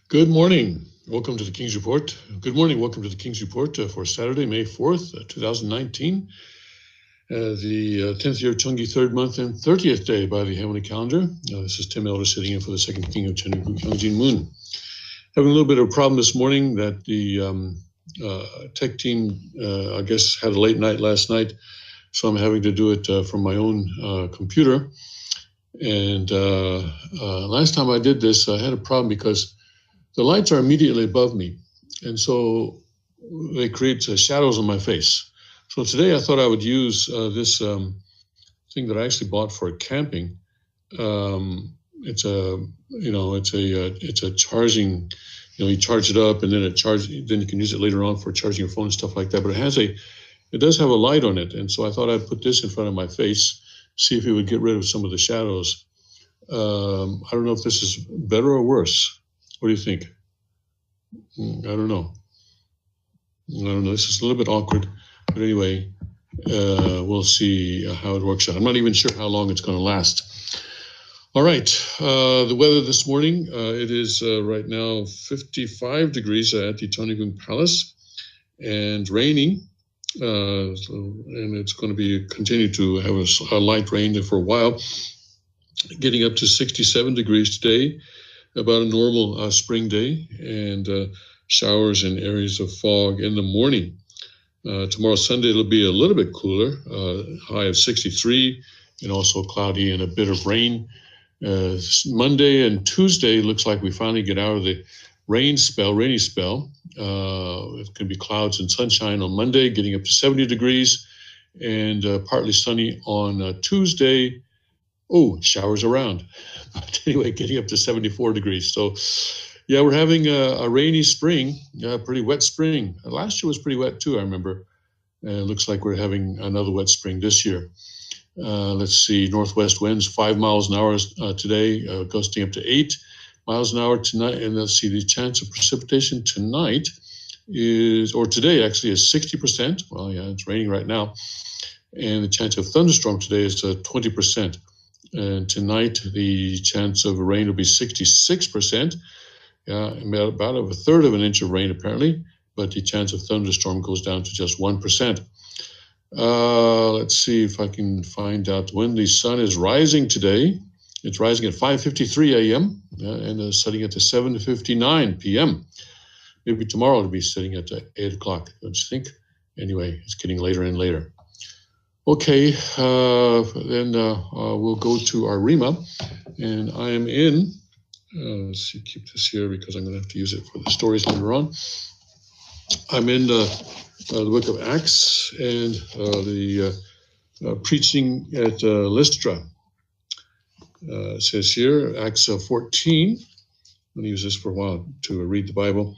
Good morning. Welcome to the King's Report. Good morning. Welcome to the King's Report for Saturday, May 4th, 2019. The 10th year of Chungi, 3rd month, and 30th day by the heavenly calendar. This is Tim Elder sitting in for the second king of Chungi, Kyungjin Moon. Having a little bit of a problem this morning that the tech team, I guess, had a late night last night, so I'm having to do it from my own computer. And last time I did this, I had a problem because the lights are immediately above me, and so they create shadows on my face. So today I thought I would use this thing that I actually bought for camping. It's a charging. You charge it up, and then then you can use it later on for charging your phone and stuff like that. But it does have a light on it, and so I thought I'd put this in front of my face, see if it would get rid of some of the shadows. I don't know if this is better or worse. What do you think? I don't know. This is a little bit awkward, but anyway, we'll see how it works out. I'm not even sure how long it's going to last. All right, the weather this morning, it is right now 55 degrees at the Tonigung Palace and raining. And it's going to continue to have a light rain for a while, getting up to 67 degrees today. About a normal spring day, and showers and areas of fog in the morning. Tomorrow, Sunday, it'll be a little bit cooler, high of 63, and also cloudy and a bit of rain. Monday and Tuesday looks like we finally get out of the rainy spell. It can be clouds and sunshine on Monday, getting up to 70 degrees, and partly sunny on Tuesday. Oh, showers around. But anyway, getting up to 74 degrees. So, yeah, we're having a rainy spring, pretty wet spring. Last year was pretty wet too, I remember. It looks like we're having another wet spring this year. Let's see, northwest winds 5 miles an hour today, gusting up to 8 miles an hour tonight. And let's see, the chance of precipitation today is 60%. Well, yeah, it's raining right now. And the chance of thunderstorm today is 20%. And tonight, the chance of rain will be 66%. About a third of an inch of rain, apparently. But the chance of thunderstorm goes down to just 1%. Let's see if I can find out when the sun is rising today. It's rising at 5:53 a.m. And setting at 7:59 p.m. Maybe tomorrow it'll be setting at 8 o'clock, don't you think? Anyway, it's getting later and later. Okay, then we'll go to our Rima, and I am in, let's see, keep this here because I'm going to have to use it for the stories later on. I'm in the book of Acts and the preaching at Lystra. It says here, Acts 14, I'm going to use this for a while to read the Bible,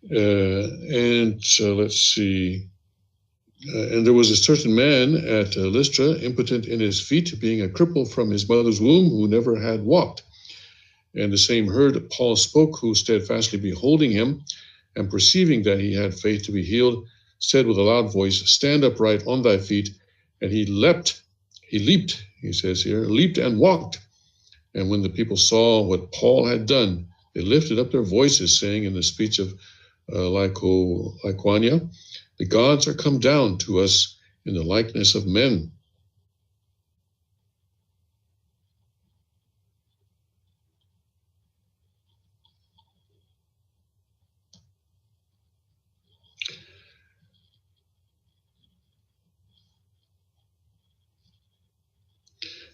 and let's see. And there was a certain man at Lystra, impotent in his feet, being a cripple from his mother's womb, who never had walked. And the same heard Paul spoke, who steadfastly beholding him, and perceiving that he had faith to be healed, said with a loud voice, Stand upright on thy feet. And he leaped, he says here, leaped and walked. And when the people saw what Paul had done, they lifted up their voices, saying in the speech of Lycaonia, The gods are come down to us in the likeness of men.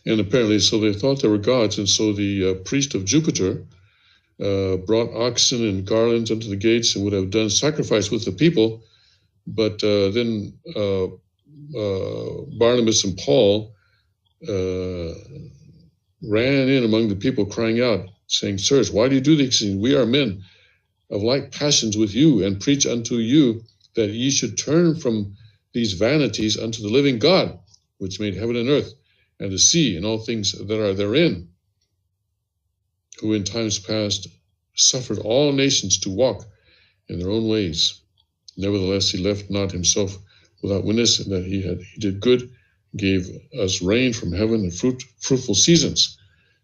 And apparently, so they thought they were gods, and so the priest of Jupiter brought oxen and garlands unto the gates and would have done sacrifice with the people. But then Barnabas and Paul ran in among the people, crying out, saying, Sirs, why do you do these things? We are men of like passions with you, and preach unto you that ye should turn from these vanities unto the living God, which made heaven and earth, and the sea, and all things that are therein, who in times past suffered all nations to walk in their own ways. Nevertheless, he left not himself without witness, and that he did good, gave us rain from heaven and fruitful seasons,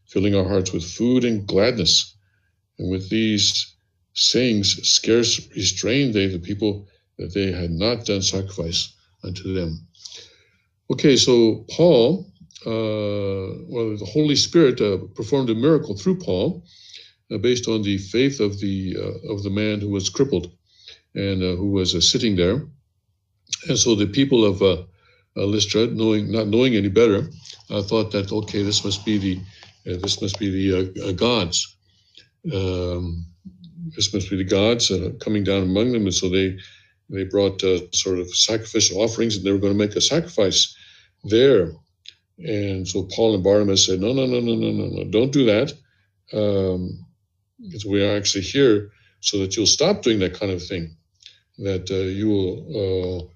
filling our hearts with food and gladness. And with these sayings scarce restrained they the people, that they had not done sacrifice unto them. Okay, so Paul, the Holy Spirit performed a miracle through Paul, based on the faith of the man who was crippled and who was sitting there. And so the people of Lystra, not knowing any better, thought that, okay, this must be the gods. This must be the gods coming down among them. And so they brought sort of sacrificial offerings, and they were going to make a sacrifice there. And so Paul and Barnabas said, no, don't do that. Because we are actually here so that you'll stop doing that kind of thing, that you will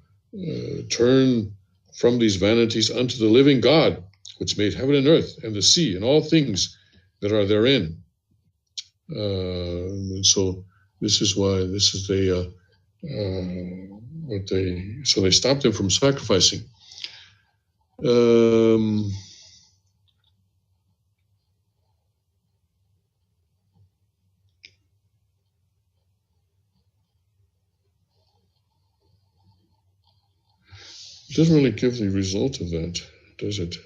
turn from these vanities unto the living God, which made heaven and earth and the sea and all things that are therein. And so this is why so they stopped them from sacrificing. It doesn't really give the result of that, does it?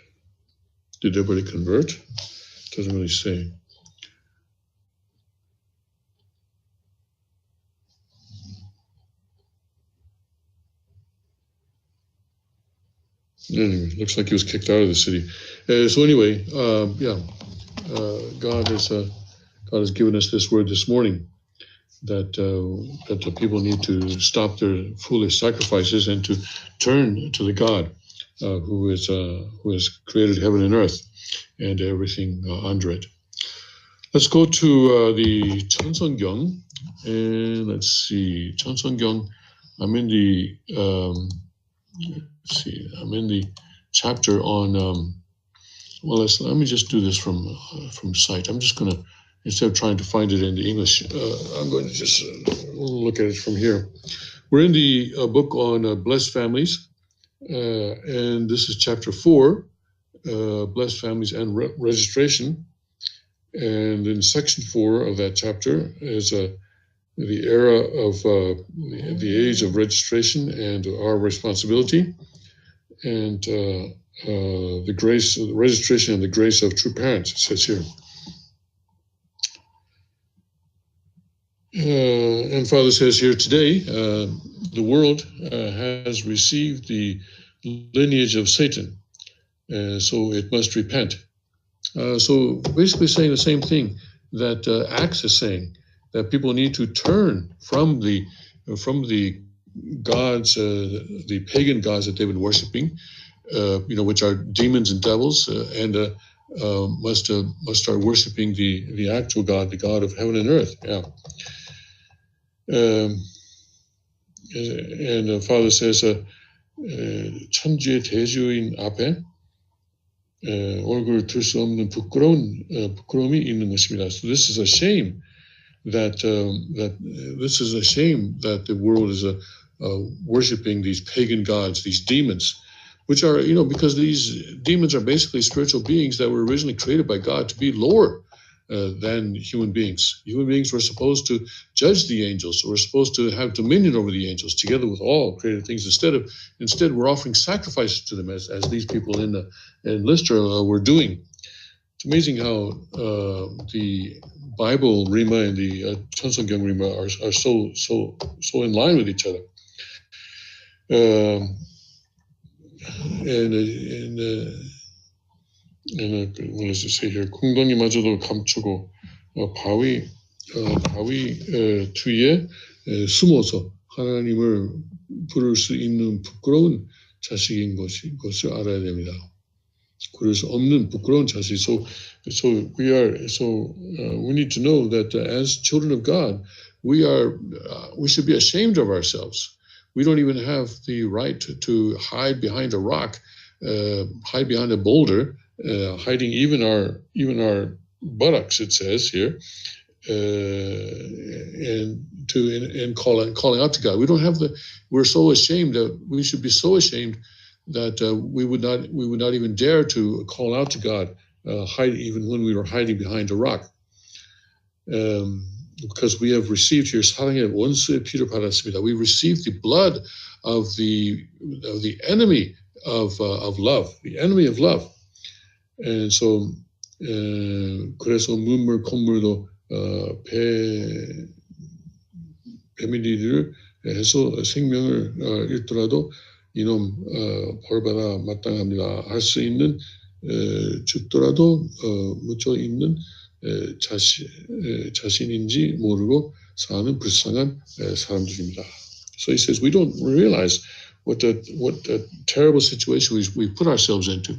Did everybody convert? It doesn't really say. Anyway, looks like he was kicked out of the city. So anyway, God has given us this word this morning, that the people need to stop their foolish sacrifices and to turn to the God who has created heaven and earth and everything under it. Let's go to the Cheonseongyang, and let's see, Cheonseongyang. I'm in the chapter on. Let me just do this from sight. I'm just gonna, instead of trying to find it in the English, I'm going to just look at it from here. We're in the book on blessed families, and this is chapter 4, blessed families and registration. And in section 4 of that chapter is the era of the age of registration and our responsibility, and the grace, the registration and the grace of true parents, it says here. And Father says here, today, the world has received the lineage of Satan, so it must repent. So basically saying the same thing that Acts is saying, that people need to turn from the gods, the pagan gods that they've been worshiping, which are demons and devils, and must start worshiping the actual God, the God of heaven and earth. Yeah. And Father says, 천지의 대주인 앞에 얼굴을 들 수 없는 부끄러움이 있는 것입니다. So this is a shame that the world is worshiping these pagan gods, these demons, which are, because these demons are basically spiritual beings that were originally created by God to be lower than human beings. Human beings were supposed to judge the angels, or were supposed to have dominion over the angels, together with all created things. Instead, we're offering sacrifices to them, as these people in Lystra were doing. It's amazing how the Bible Rima and the Cheonseongyang Rima are so in line with each other. What does it say here? 궁덩이마저도 감추고 바위 뒤에 숨어서 하나님을 부를 수 있는 부끄러운 자식인 것을 알아야 됩니다. 그럴 수 없는 부끄러운 자식. So we need to know that as children of God, we should be ashamed of ourselves. We don't even have the right to hide behind a rock, hide behind a boulder, hiding even our buttocks, it says here, and calling out to God. We're so ashamed that we should be so ashamed that we would not even dare to call out to God, hide even when we were hiding behind a rock. because we have received here 사랑의 원수의 피를 받았습니다. We received the blood of the enemy of love, the enemy of love. And so 그래서 문물 콧물도 배밀이를 해서 생명을 잃더라도 이놈 벌받아 마땅합니다. 할 수 있는 죽더라도 묻혀 있는 자신인지 모르고 사는 불쌍한 사람들입니다. So he says we don't realize what the terrible situation we put ourselves into.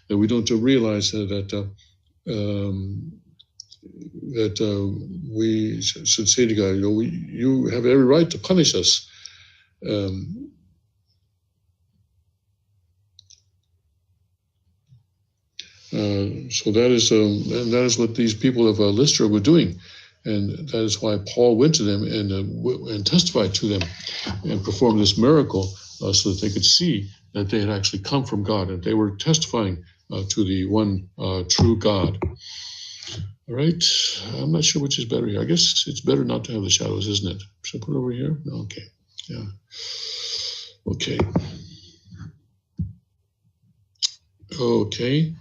That we don't realize that we should say to God, you have every right to punish us. So that is what these people of Lystra were doing, and that is why Paul went to them and testified to them and performed this miracle so that they could see that they had actually come from God and they were testifying to the one true God. All right, I'm not sure which is better here. I guess it's better not to have the shadows, isn't it? Should I put it over here? No, okay, yeah, okay. Okay.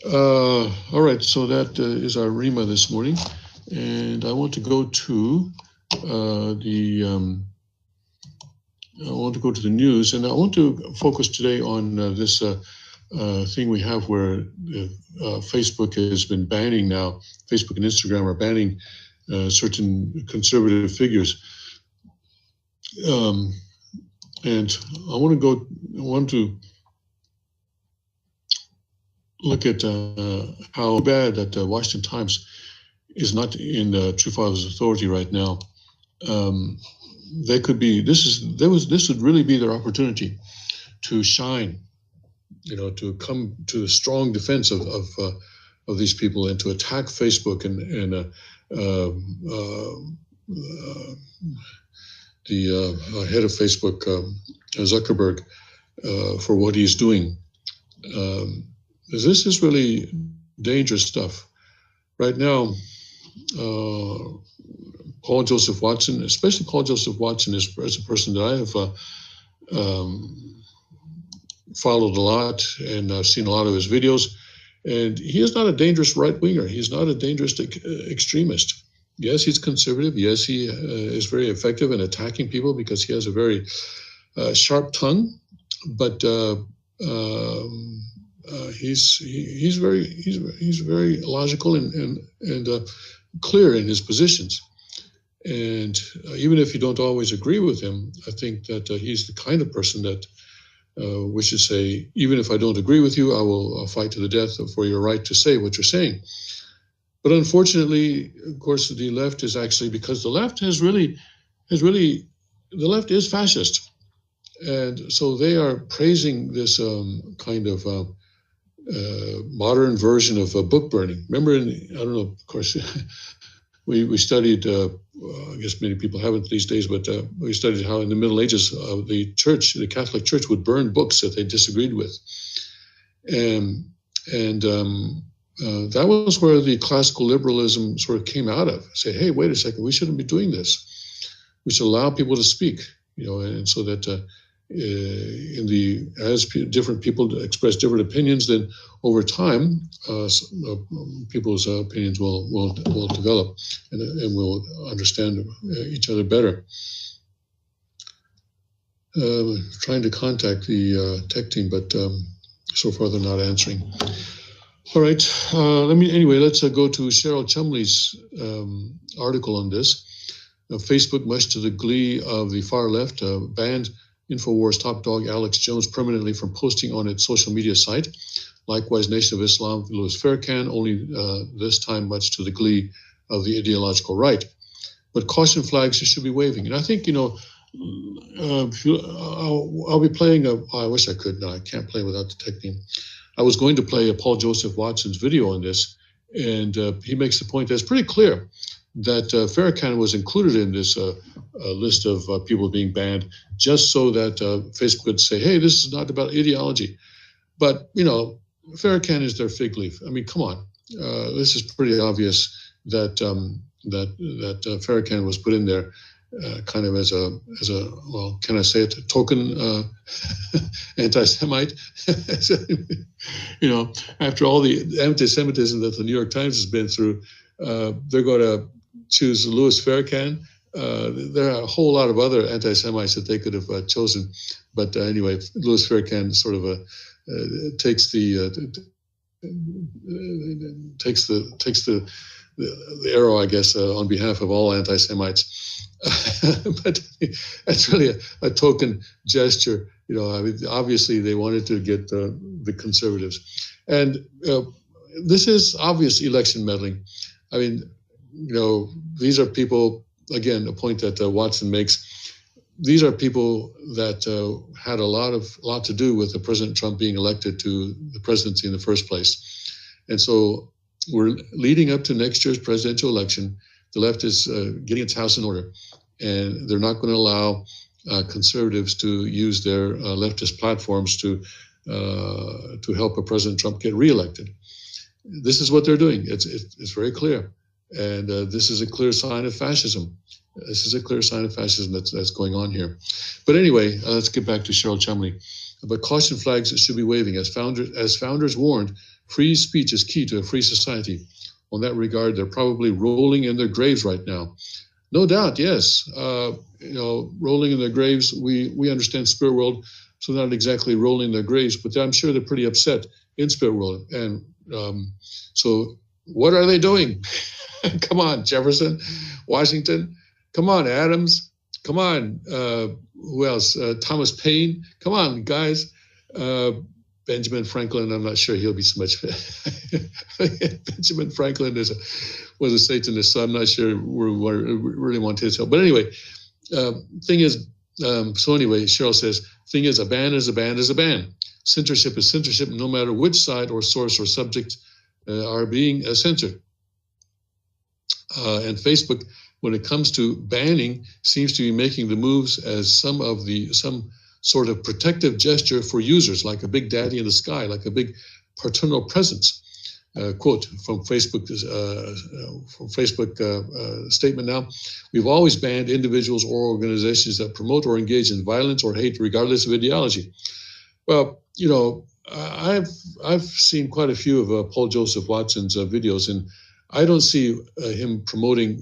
All right, so that is our Rima this morning, and I want to go to the news, and I want to focus today on this thing we have where Facebook has been banning now. Facebook and Instagram are banning certain conservative figures, and I want to look at how bad that the Washington Times is not in True Father's authority right now. They could be. This would really be their opportunity to shine, to come to the strong defense of these people and to attack Facebook and the head of Facebook, Zuckerberg, for what he's doing. This is really dangerous stuff. Right now, Paul Joseph Watson, especially Paul Joseph Watson, is a person that I have followed a lot, and I've seen a lot of his videos. And he is not a dangerous right-winger. He's not a dangerous extremist. Yes, he's conservative. Yes, he is very effective in attacking people because he has a very sharp tongue. But he's very logical and clear in his positions. And even if you don't always agree with him, I think that he's the kind of person that wishes to say, even if I don't agree with you, I'll fight to the death for your right to say what you're saying. But unfortunately, of course, the left is actually, because the left the left is fascist. And so they are praising this kind of modern version of book burning. Remember, I don't know, of course, we studied, I guess many people haven't these days, but we studied how in the Middle Ages, the Catholic Church would burn books that they disagreed with. And that was where the classical liberalism sort of came out of. Say, hey, wait a second, we shouldn't be doing this. We should allow people to speak, and so that as different people express different opinions, then over time, people's opinions will develop and will understand each other better. Trying to contact the tech team, but so far they're not answering. All right, let's go to Cheryl Chumley's article on this. Facebook, much to the glee of the far left, banned InfoWars top dog Alex Jones permanently from posting on its social media site. Likewise, Nation of Islam, Louis Farrakhan, only this time much to the glee of the ideological right. But caution flags should be waving. And I think, I'll be playing I wish I could. No, I can't play without the tech team. I was going to play Paul Joseph Watson's video on this, and he makes the point that's pretty clear that Farrakhan was included in this list of people being banned just so that Facebook would say, hey, this is not about ideology. But, Farrakhan is their fig leaf. I mean, come on. This is pretty obvious that Farrakhan was put in there kind of as a well, can I say it, token anti-Semite. You know, after all the anti-Semitism that the New York Times has been through, they're going to choose Louis Farrakhan. There are a whole lot of other anti-Semites that they could have chosen, but anyway, Louis Farrakhan sort of takes the arrow, I guess, on behalf of all anti-Semites. But that's really a token gesture. You know, I mean, obviously they wanted to get the conservatives, and this is obvious election meddling. I mean, you know, these are people. Again, a point that Watson makes. These are people that had a lot to do with the President Trump being elected to the presidency in the first place, and so we're leading up to next year's presidential election. The left is getting its house in order, and they're not going to allow conservatives to use their leftist platforms to help President Trump get reelected. This is what they're doing. It's very clear, and this is a clear sign of fascism. This is a clear sign of fascism that's going on here. But anyway, let's get back to Cheryl Chumley. But caution flags should be waving. As founders warned, free speech is key to a free society. On that regard, they're probably rolling in their graves right now. No doubt, yes. You know, rolling in their graves, we understand spirit world, so not exactly rolling in their graves, but I'm sure they're pretty upset in spirit world. And so what are they doing? Come on, Jefferson, Washington. Come on, Adams. Come on. Who else? Thomas Paine. Come on, guys. Benjamin Franklin. I'm not sure he'll be so much. Benjamin Franklin was a Satanist, so I'm not sure we really want his help. But anyway, thing is, so anyway, Cheryl says, thing is, a ban is a ban is a ban. Censorship is censorship, no matter which side or source or subject are being censored. And Facebook, when it comes to banning, seems to be making the moves as some sort of protective gesture for users, like a big daddy in the sky, like a big paternal presence. Quote from Facebook statement now: we've always banned individuals or organizations that promote or engage in violence or hate, regardless of ideology. Well, you know, I've seen quite a few of Paul Joseph Watson's videos, and I don't see him promoting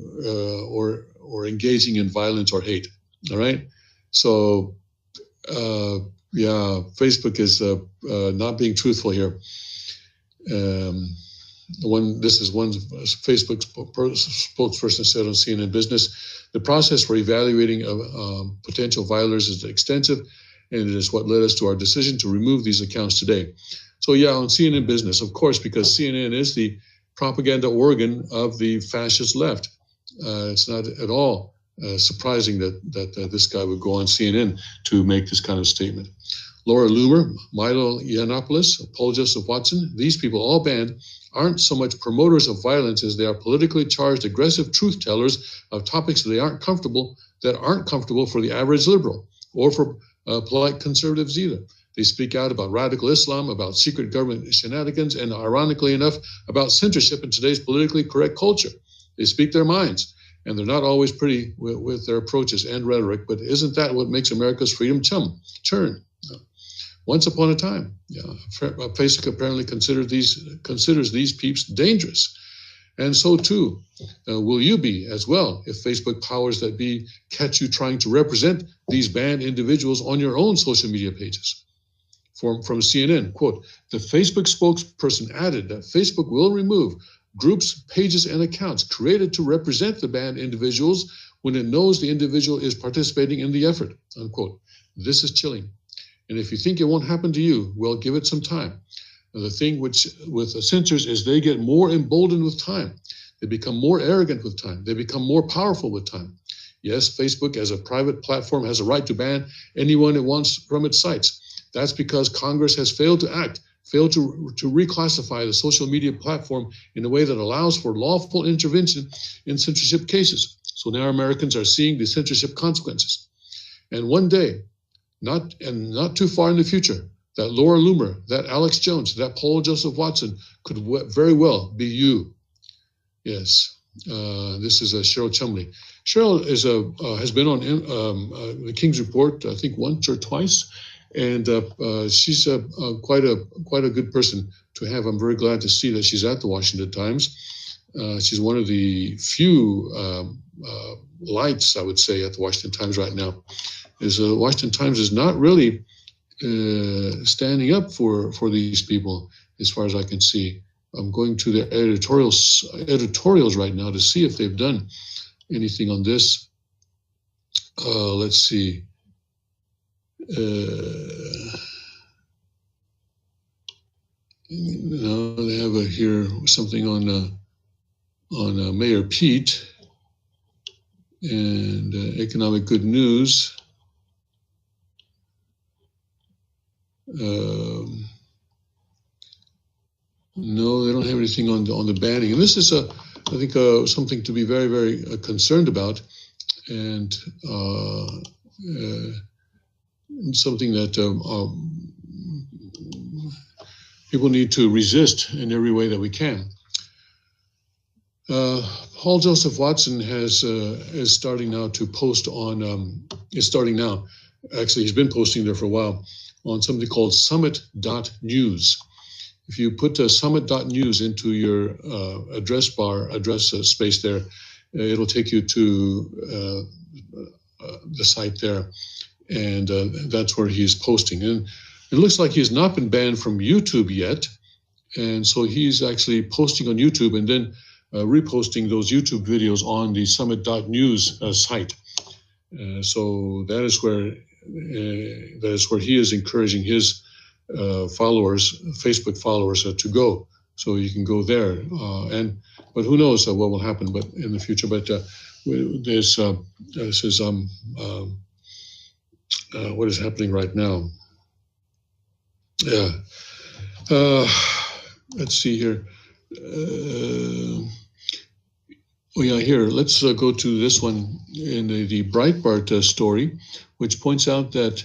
or engaging in violence or hate. All right, so yeah, Facebook is not being truthful here. This is one Facebook spokesperson said on CNN Business: the process for evaluating potential violers is extensive, and it is what led us to our decision to remove these accounts today. So yeah, on CNN Business, of course, because CNN is the propaganda organ of the fascist left. It's not at all surprising that this guy would go on CNN to make this kind of statement. Laura Loomer, Milo Yiannopoulos, Paul Joseph Watson, these people all banned aren't so much promoters of violence as they are politically charged, aggressive truth tellers of topics that aren't comfortable for the average liberal or for polite conservatives either. They speak out about radical Islam, about secret government shenanigans, and ironically enough, about censorship in today's politically correct culture. They speak their minds, and they're not always pretty with their approaches and rhetoric, but isn't that what makes America's freedom churn? Once upon a time, Facebook apparently considers these peeps dangerous. And so too will you be as well if Facebook powers that be catch you trying to represent these banned individuals on your own social media pages. From CNN, quote, the Facebook spokesperson added that Facebook will remove groups, pages, and accounts created to represent the banned individuals when it knows the individual is participating in the effort, unquote. This is chilling. And if you think it won't happen to you, well, give it some time. And the thing with the censors is they get more emboldened with time. They become more arrogant with time. They become more powerful with time. Yes, Facebook as a private platform has a right to ban anyone it wants from its sites. That's because Congress has failed to act, failed to reclassify the social media platform in a way that allows for lawful intervention in censorship cases. So now Americans are seeing the censorship consequences. And one day, not too far in the future, that Laura Loomer, that Alex Jones, that Paul Joseph Watson could very well be you. Yes, This is Cheryl Chumley. Cheryl has been on the King's Report, I think once or twice, and she's quite a good person to have. I'm very glad to see that she's at the Washington Times. She's one of the few lights, I would say, at the Washington Times right now. The Washington Times is not really standing up for these people, as far as I can see. I'm going to their editorials right now to see if they've done anything on this. Let's see. No, they have here something on Mayor Pete and economic good news. No, they don't have anything on the banning, and this is I think something to be very, very concerned about, and something that people need to resist in every way that we can. Paul Joseph Watson is starting now to post on. Is starting now. Actually, he's been posting there for a while on something called summit.news. If you put summit.news into your address space there, it'll take you to the site there, and that's where he's posting. And it looks like he's not been banned from YouTube yet, and so he's actually posting on YouTube and then reposting those YouTube videos on the summit.news site. So that is where he is encouraging his Facebook followers to go. So you can go there, but who knows what will happen? But in the future, but this is what is happening right now. Yeah. Let's see here. Here. Let's go to this one in the Breitbart story, which points out that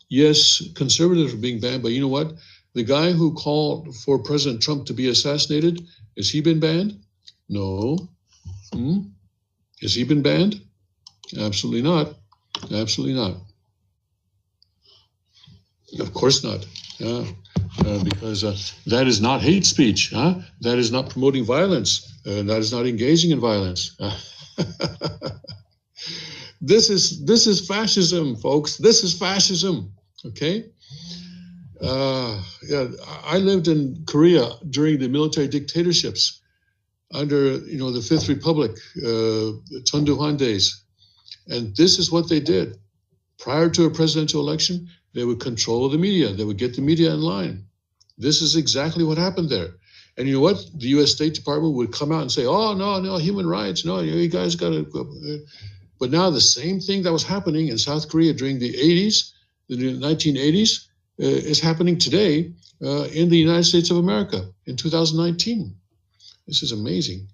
yes, conservatives are being banned, but you know what? The guy who called for President Trump to be assassinated, has he been banned? No. Has he been banned? Absolutely not. Absolutely not. Of course not. Because that is not hate speech. That is not promoting violence. That is not engaging in violence. This is fascism, folks. This is fascism. Okay. I lived in Korea during the military dictatorships under the Fifth Republic, Chun Doo-hwan days, and this is what they did. Prior to a presidential election, they would control the media. They would get the media in line. This is exactly what happened there. And you know what? The U.S. State Department would come out and say, "Oh no, human rights. No, you guys got to." But now the same thing that was happening in South Korea during the 80s, the 1980s, is happening today in the United States of America in 2019. This is amazing.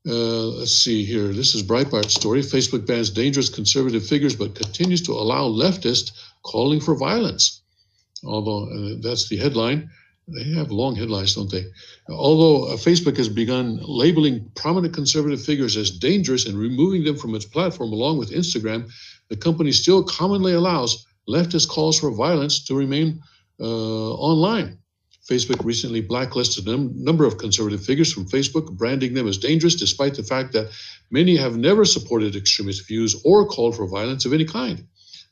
Let's see here. This is Breitbart story. Facebook bans dangerous conservative figures, but continues to allow leftists calling for violence. Although that's the headline. They have long headlines, don't they? Although Facebook has begun labeling prominent conservative figures as dangerous and removing them from its platform along with Instagram, the company still commonly allows leftist calls for violence to remain online. Facebook recently blacklisted a number of conservative figures from Facebook, branding them as dangerous, despite the fact that many have never supported extremist views or called for violence of any kind.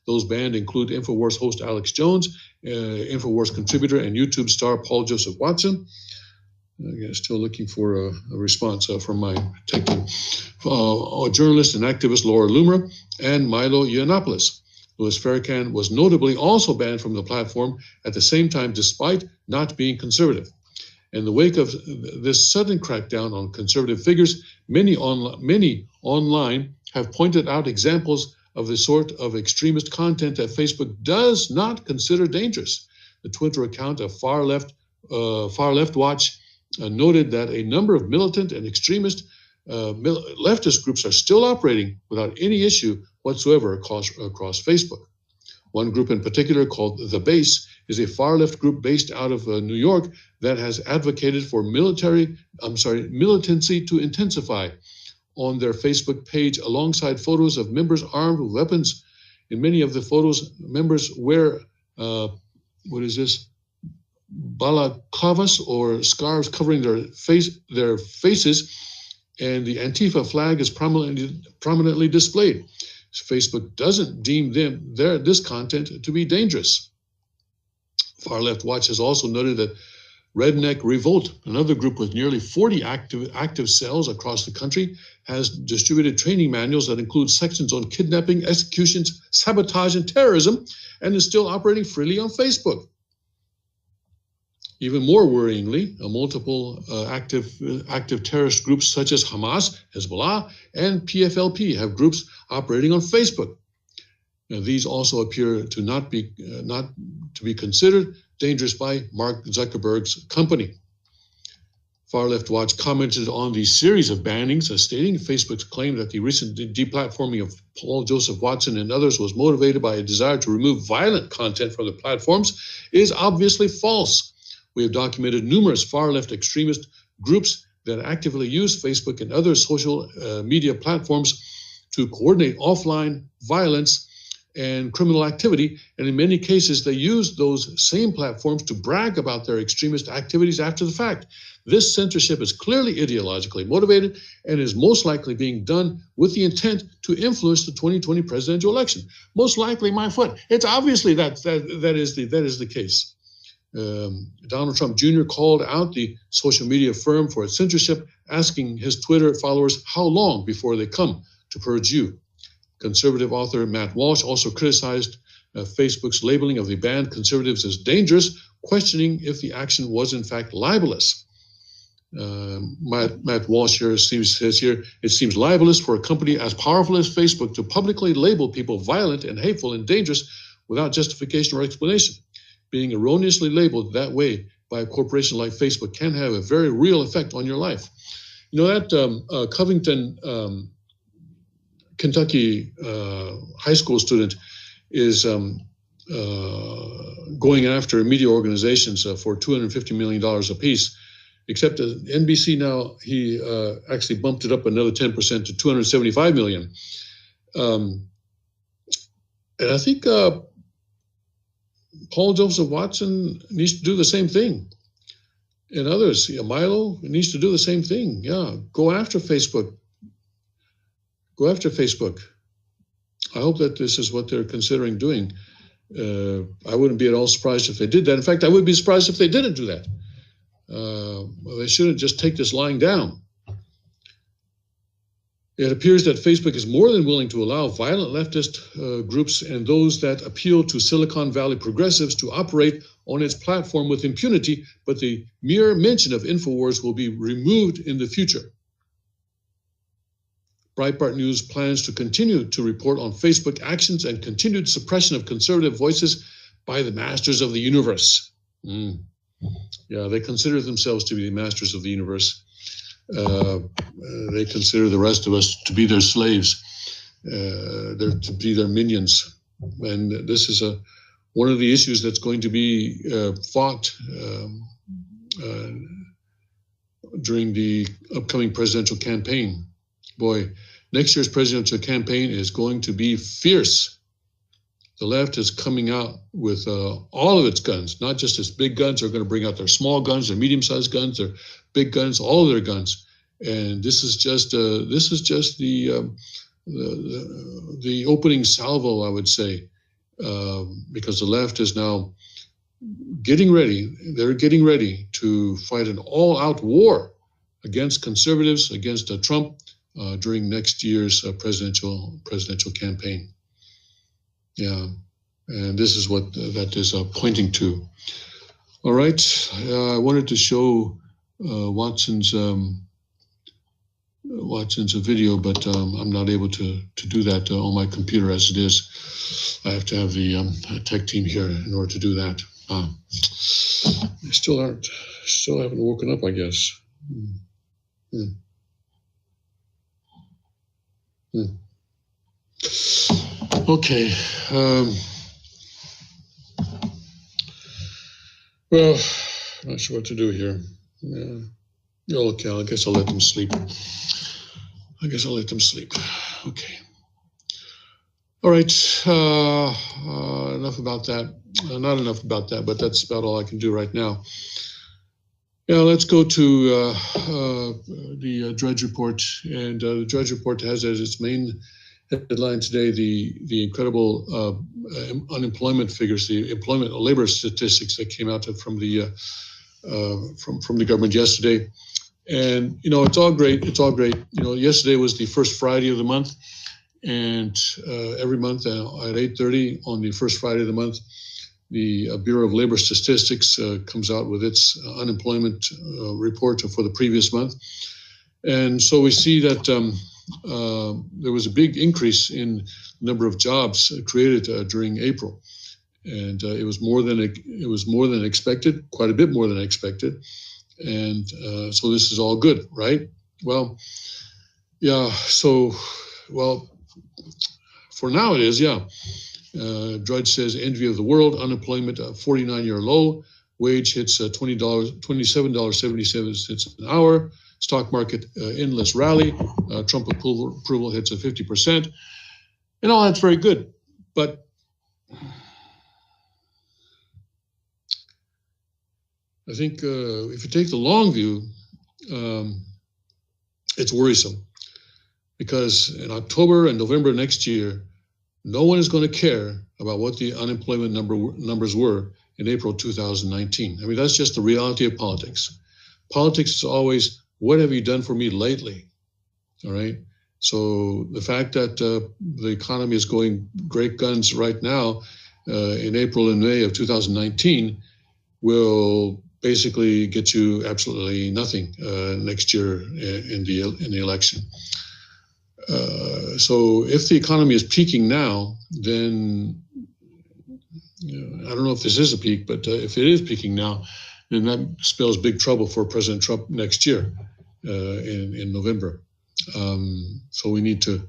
Those banned include InfoWars host Alex Jones, InfoWars contributor and YouTube star Paul Joseph Watson. Still looking for a response from my tech team. Journalist and activist Laura Loomer and Milo Yiannopoulos. Louis Farrakhan was notably also banned from the platform at the same time, despite not being conservative. In the wake of this sudden crackdown on conservative figures, many online have pointed out examples of the sort of extremist content that Facebook does not consider dangerous. The Twitter account of Far Left Watch noted that a number of militant and extremist leftist groups are still operating without any issue whatsoever across Facebook. One group in particular, called The Base, is a far-left group based out of New York that has advocated for militancy to intensify. on their Facebook page alongside photos of members armed with weapons. In many of the photos, members wear, balaclavas or scarves covering their faces, and the Antifa flag is prominently displayed. Facebook doesn't deem this content to be dangerous. Far Left Watch has also noted that Redneck Revolt, another group with nearly 40 active cells across the country, has distributed training manuals that include sections on kidnapping, executions, sabotage, and terrorism, and is still operating freely on Facebook. Even more worryingly, multiple active terrorist groups such as Hamas, Hezbollah, and PFLP have groups operating on Facebook. Now, these also appear to not to be considered dangerous by Mark Zuckerberg's company. Far Left Watch commented on the series of bannings, stating Facebook's claim that the recent deplatforming of Paul Joseph Watson and others was motivated by a desire to remove violent content from the platforms is obviously false. We have documented numerous far-left extremist groups that actively use Facebook and other social media platforms to coordinate offline violence and criminal activity, and in many cases, they use those same platforms to brag about their extremist activities after the fact. This censorship is clearly ideologically motivated and is most likely being done with the intent to influence the 2020 presidential election. Most likely, my foot. It's obviously that is the case. Donald Trump Jr. called out the social media firm for its censorship, asking his Twitter followers how long before they come to purge you. Conservative author Matt Walsh also criticized Facebook's labeling of the banned conservatives as dangerous, questioning if the action was in fact libelous. Matt Walsh here says it seems libelous for a company as powerful as Facebook to publicly label people violent and hateful and dangerous without justification or explanation. Being erroneously labeled that way by a corporation like Facebook can have a very real effect on your life. You know that Covington, Kentucky high school student is going after media organizations for $250 million apiece, except NBC now, he actually bumped it up another 10% to $275 million. And I think Paul Joseph Watson needs to do the same thing. And others, Milo needs to do the same thing. Yeah, go after Facebook. Go after Facebook. I hope that this is what they're considering doing. I wouldn't be at all surprised if they did that. In fact, I would be surprised if they didn't do that. They shouldn't just take this lying down. It appears that Facebook is more than willing to allow violent leftist groups and those that appeal to Silicon Valley progressives to operate on its platform with impunity, but the mere mention of InfoWars will be removed in the future. Breitbart News plans to continue to report on Facebook actions and continued suppression of conservative voices by the masters of the universe. Yeah, they consider themselves to be the masters of the universe. They consider the rest of us to be their slaves, to be their minions. And this is one of the issues that's going to be fought during the upcoming presidential campaign. Boy, next year's presidential campaign is going to be fierce. The left is coming out with all of its guns, not just its big guns. They're going to bring out their small guns, their medium-sized guns, their big guns, all of their guns. And this is just the opening salvo, I would say, because the left is now getting ready. They're getting ready to fight an all-out war against conservatives, against Trump during next year's presidential campaign. Yeah, and this is what that is pointing to. All right, I wanted to show Watson's video, but I'm not able to do that on my computer as it is. I have to have the tech team here in order to do that. They still haven't woken up, I guess. Okay. Well, I'm not sure what to do here. Yeah. Okay, I guess I'll let them sleep. I guess I'll let them sleep. Okay. All right. Enough about that. Not enough about that, but that's about all I can do right now. Yeah, let's go to the Drudge Report. And the Drudge Report has as its main headline today the incredible unemployment figures, the employment labor statistics that came out from the government yesterday. And it's all great. It's all great. Yesterday was the first Friday of the month, and every month at 8:30 on the first Friday of the month, the Bureau of Labor Statistics comes out with its unemployment report for the previous month. And so we see that there was a big increase in the number of jobs created during April. And it was more than expected, quite a bit more than expected. And so this is all good, right? Well, yeah, so, for now it is, yeah. Drudge says, envy of the world, unemployment 49-year low, wage hits $27.77 an hour, stock market endless rally, Trump approval hits 50%, and all that's very good. But I think if you take the long view, it's worrisome, because in October and November next year, no one is going to care about what the unemployment numbers were in April 2019. I mean, that's just the reality of politics. Politics is always, what have you done for me lately? All right. So the fact that the economy is going great guns right now in April and May of 2019 will basically get you absolutely nothing next year in the election. So if the economy is peaking now, then I don't know if this is a peak, but if it is peaking now, then that spells big trouble for President Trump next year in November. So we need to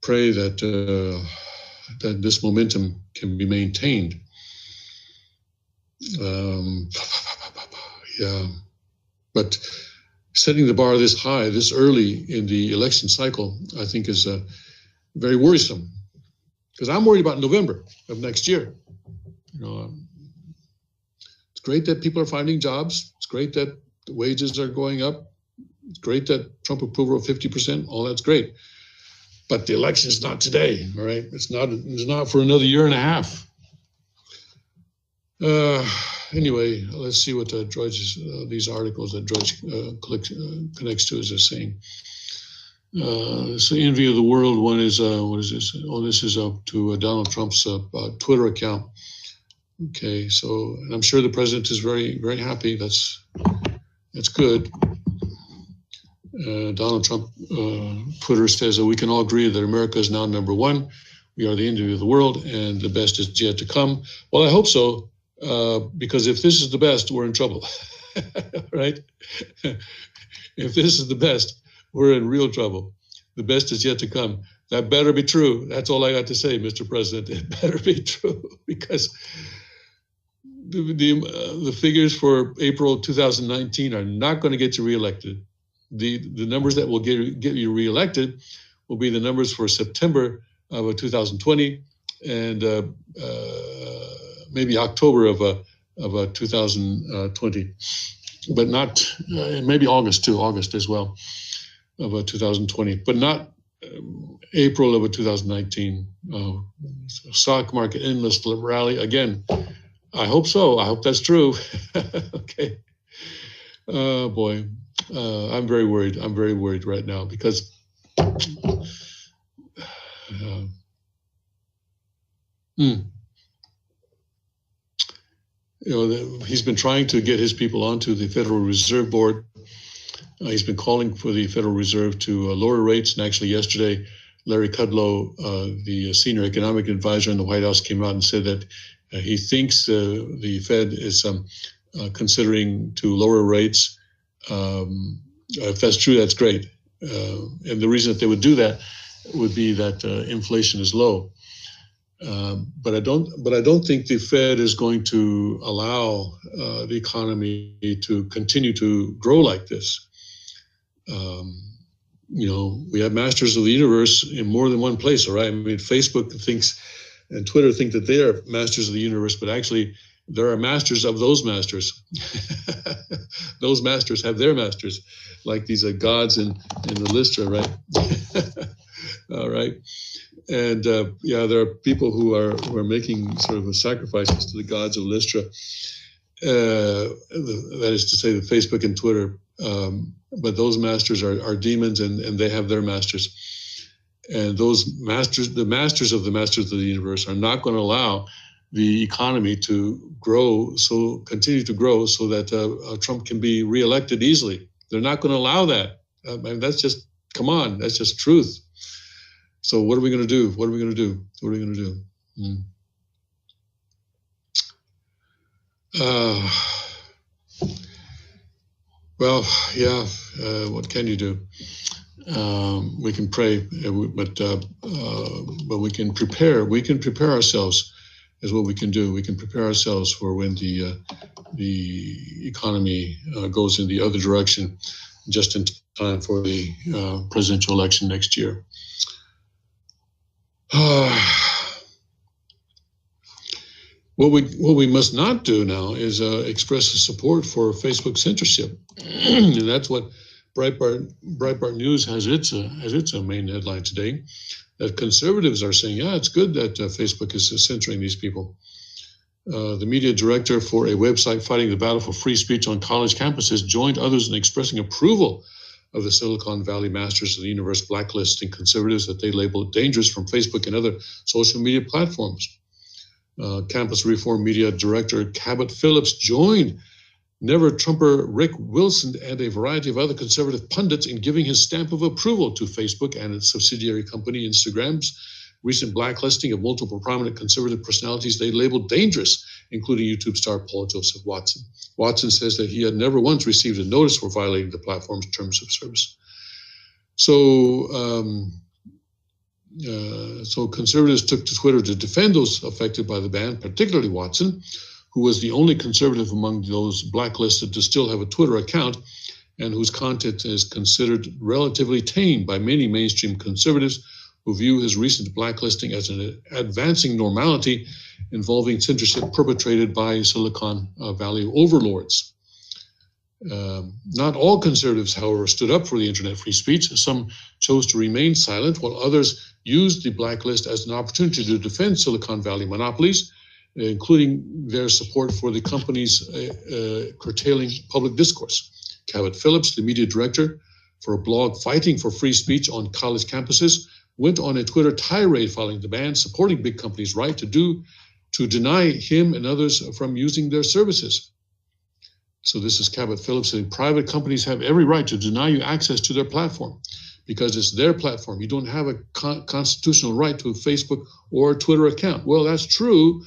pray that that this momentum can be maintained. Yeah, but setting the bar this high, this early in the election cycle, I think is very worrisome, because I'm worried about November of next year. It's great that people are finding jobs. It's great that the wages are going up. It's great that Trump approval of 50%. All that's great, but the election is not today. All right, it's not for another year and a half. Anyway, let's see what Drudge these articles that Drudge connects to is saying. So envy of the world one is what is this? Oh, this is up to Donald Trump's Twitter account. Okay, so and I'm sure the president is very, very happy. That's good. Donald Trump Twitter says that we can all agree that America is now number one. We are the envy of the world, and the best is yet to come. Well, I hope so. Because if this is the best, we're in trouble, right? If this is the best, we're in real trouble. The best is yet to come. That better be true. That's all I got to say, Mr. President. It better be true, because the figures for April 2019 are not going to get you reelected. The numbers that will get you reelected will be the numbers for September of 2020 and maybe October of 2020, but not maybe August too, August as well of 2020, but not April of 2019. Stock market endless rally again. I hope so. I hope that's true. Okay. Boy, I'm very worried. I'm very worried right now because he's been trying to get his people onto the Federal Reserve Board. He's been calling for the Federal Reserve to lower rates. And actually yesterday, Larry Kudlow, the senior economic advisor in the White House, came out and said that he thinks the Fed is considering to lower rates. If that's true, that's great. And the reason that they would do that would be that inflation is low. But I don't think the Fed is going to allow the economy to continue to grow like this. we have masters of the universe in more than one place, all right? I mean, Facebook thinks and Twitter think that they are masters of the universe, but actually there are masters of those masters. Those masters have their masters, like these gods in the Lystra, right? All right. And there are people who are making sort of sacrifices to the gods of Lystra. That is to say, the Facebook and Twitter. But those masters are demons, and they have their masters. And those masters, the masters of the universe, are not going to allow the economy to continue to grow, so that Trump can be reelected easily. They're not going to allow that. That's just, come on, that's just truth. So what are we going to do? What are we going to do? What are we going to do? What can you do? We can pray, but we can prepare. We can prepare ourselves, is what we can do. We can prepare ourselves for when the economy goes in the other direction, just in time for the presidential election next year. What we must not do now is express support for Facebook censorship, and that's what Breitbart News has its main headline today. That conservatives are saying, it's good that Facebook is censoring these people. The media director for a website fighting the battle for free speech on college campuses joined others in expressing approval of the Silicon Valley masters of the universe blacklisting conservatives that they labeled dangerous from Facebook and other social media platforms. Campus Reform Media Director Cabot Phillips joined never-Trumper Rick Wilson and a variety of other conservative pundits in giving his stamp of approval to Facebook and its subsidiary company Instagram's recent blacklisting of multiple prominent conservative personalities they labeled dangerous, including YouTube star Paul Joseph Watson. Watson says that he had never once received a notice for violating the platform's terms of service. So conservatives took to Twitter to defend those affected by the ban, particularly Watson, who was the only conservative among those blacklisted to still have a Twitter account and whose content is considered relatively tame by many mainstream conservatives who view his recent blacklisting as an advancing normality involving censorship perpetrated by Silicon Valley overlords. Not all conservatives, however, stood up for the internet free speech. Some chose to remain silent, while others used the blacklist as an opportunity to defend Silicon Valley monopolies, including their support for the company's curtailing public discourse. Cabot Phillips, the media director for a blog fighting for free speech on college campuses, went on a Twitter tirade following the ban, supporting big companies' right to deny him and others from using their services. So this is Cabot Phillips saying private companies have every right to deny you access to their platform because it's their platform. You don't have a constitutional right to a Facebook or a Twitter account. Well, that's true.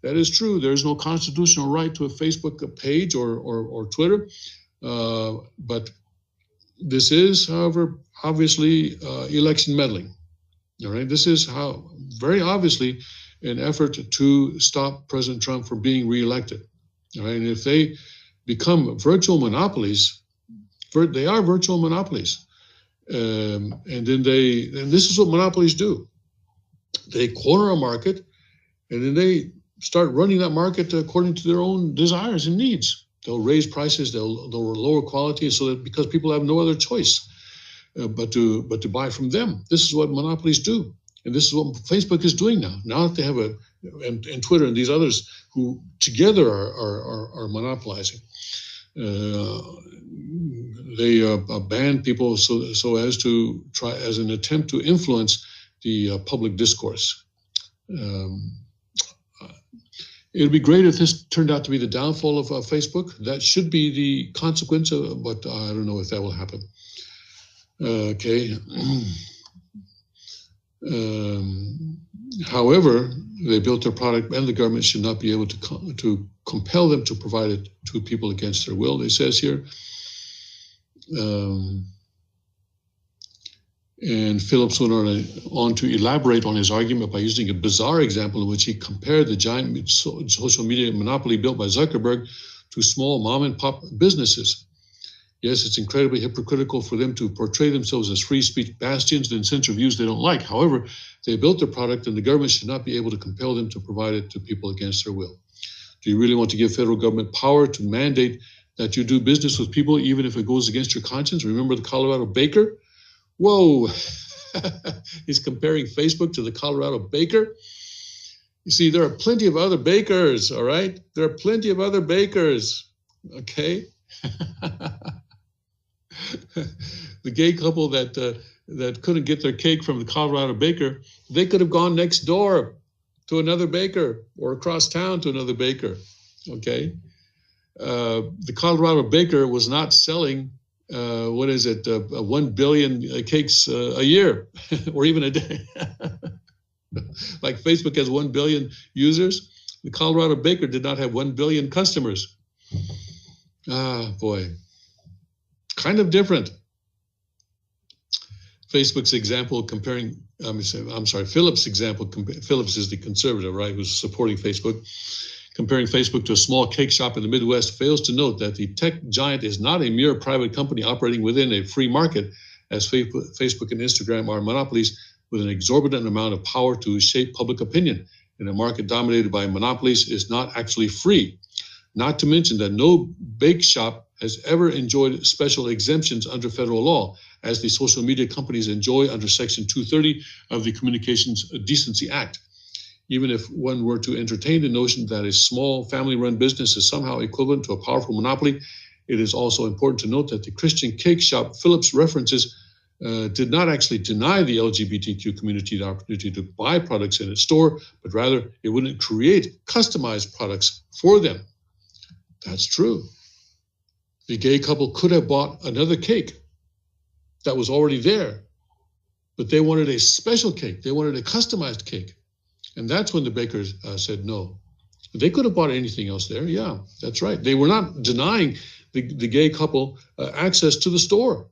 That is true. There's no constitutional right to a Facebook page or Twitter. But this is, however, obviously election meddling. All right. This is how very obviously an effort to stop President Trump from being reelected. All right. And if they become virtual monopolies, they are virtual monopolies. And this is what monopolies do. They corner a market and then they start running that market according to their own desires and needs. They'll raise prices, they'll lower quality so that because people have no other choice but to buy from them. This is what monopolies do. And this is what Facebook is doing now. Now that they have and Twitter and these others who together are monopolizing. They ban people so as to try as an attempt to influence the public discourse. It would be great if this turned out to be the downfall of Facebook. That should be the consequence, but I don't know if that will happen. Okay. However, they built their product, and the government should not be able to compel them to provide it to people against their will. It says here. And Phillips went on to elaborate on his argument by using a bizarre example in which he compared the giant social media monopoly built by Zuckerberg to small mom and pop businesses. Yes, it's incredibly hypocritical for them to portray themselves as free speech bastions and censor views they don't like. However, they built their product and the government should not be able to compel them to provide it to people against their will. Do you really want to give federal government power to mandate that you do business with people even if it goes against your conscience? Remember the Colorado baker? Whoa, he's comparing Facebook to the Colorado baker. You see, there are plenty of other bakers, all right? There are plenty of other bakers, okay? The gay couple that couldn't get their cake from the Colorado baker, they could have gone next door to another baker or across town to another baker, okay? The Colorado baker was not selling, 1 billion cakes a year or even a day. Like Facebook has 1 billion users. The Colorado baker did not have 1 billion customers. Ah, boy. Kind of different. Facebook's example comparing, Philip's example, Phillips is the conservative, right, who's supporting Facebook. Comparing Facebook to a small cake shop in the Midwest fails to note that the tech giant is not a mere private company operating within a free market, as Facebook and Instagram are monopolies with an exorbitant amount of power to shape public opinion. And a market dominated by monopolies is not actually free. Not to mention that no bake shop has ever enjoyed special exemptions under federal law, as the social media companies enjoy under Section 230 of the Communications Decency Act. Even if one were to entertain the notion that a small family-run business is somehow equivalent to a powerful monopoly, it is also important to note that the Christian cake shop Phillips references did not actually deny the LGBTQ community the opportunity to buy products in its store, but rather it wouldn't create customized products for them. That's true. The gay couple could have bought another cake that was already there, but they wanted a special cake. They wanted a customized cake. And that's when the bakers said no. They could have bought anything else there. Yeah, that's right. They were not denying the gay couple access to the store.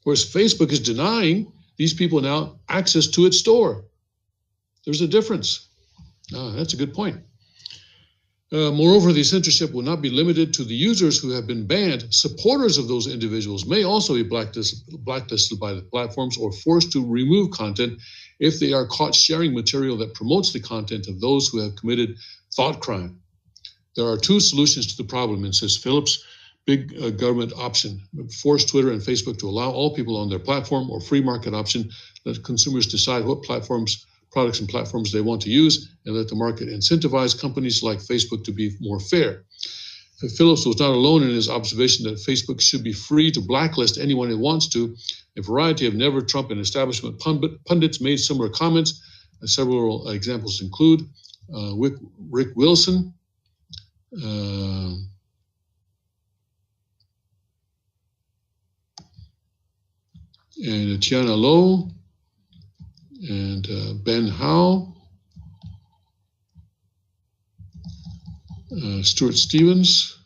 Whereas Facebook is denying these people now access to its store. There's a difference. That's a good point. Moreover, the censorship will not be limited to the users who have been banned. Supporters of those individuals may also be blacklisted by the platforms or forced to remove content if they are caught sharing material that promotes the content of those who have committed thought crime. There are two solutions to the problem, insists Phillips. Big government option, force Twitter and Facebook to allow all people on their platform, or free market option, let consumers decide what products and platforms they want to use, and let the market incentivize companies like Facebook to be more fair. Phillips was not alone in his observation that Facebook should be free to blacklist anyone it wants to. A variety of Never Trump and establishment pundits made similar comments. Several examples include Rick Wilson, and Tiana Lowe, and Ben Howe, Stuart Stevens,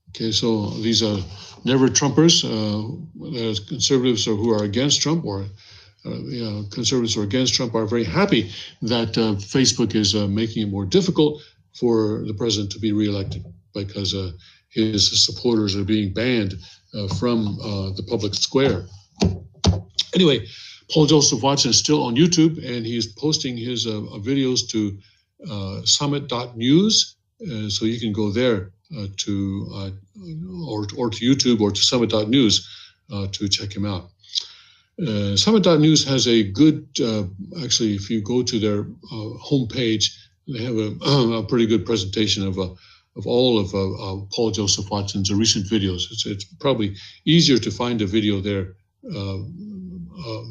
okay, so these are Never Trumpers, conservatives who are against Trump, or conservatives who are against Trump are very happy that Facebook is making it more difficult for the president to be reelected, because his supporters are being banned from the public square. Anyway, Paul Joseph Watson is still on YouTube, and he's posting his videos to summit.news, so you can go there or to YouTube or to summit.news to check him out. Summit.news has a good, actually, if you go to their homepage, they have a pretty good presentation of all of Paul Joseph Watson's recent videos. It's probably easier to find a video there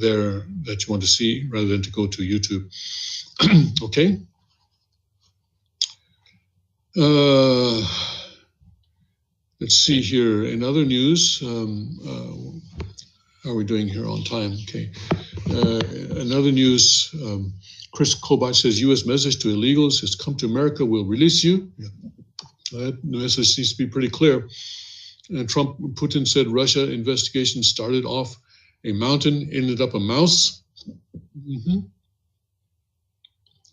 that you want to see rather than to go to YouTube. Okay. Let's see here. In other news, how are we doing here on time? Okay. In other news, Chris Kobach says, U.S. message to illegals has come to America, we'll release you. Yeah. That message seems to be pretty clear. And Putin said Russia investigation started off a mountain, ended up a mouse.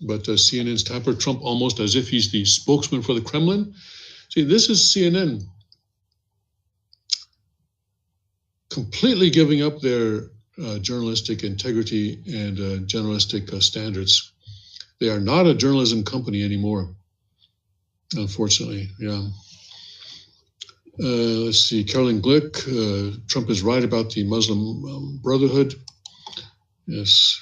But CNN's tamper Trump almost as if he's the spokesman for the Kremlin. See, this is CNN completely giving up their journalistic integrity and journalistic standards. They are not a journalism company anymore, unfortunately. Yeah. Let's see, Caroline Glick, Trump is right about the Muslim Brotherhood. Yes.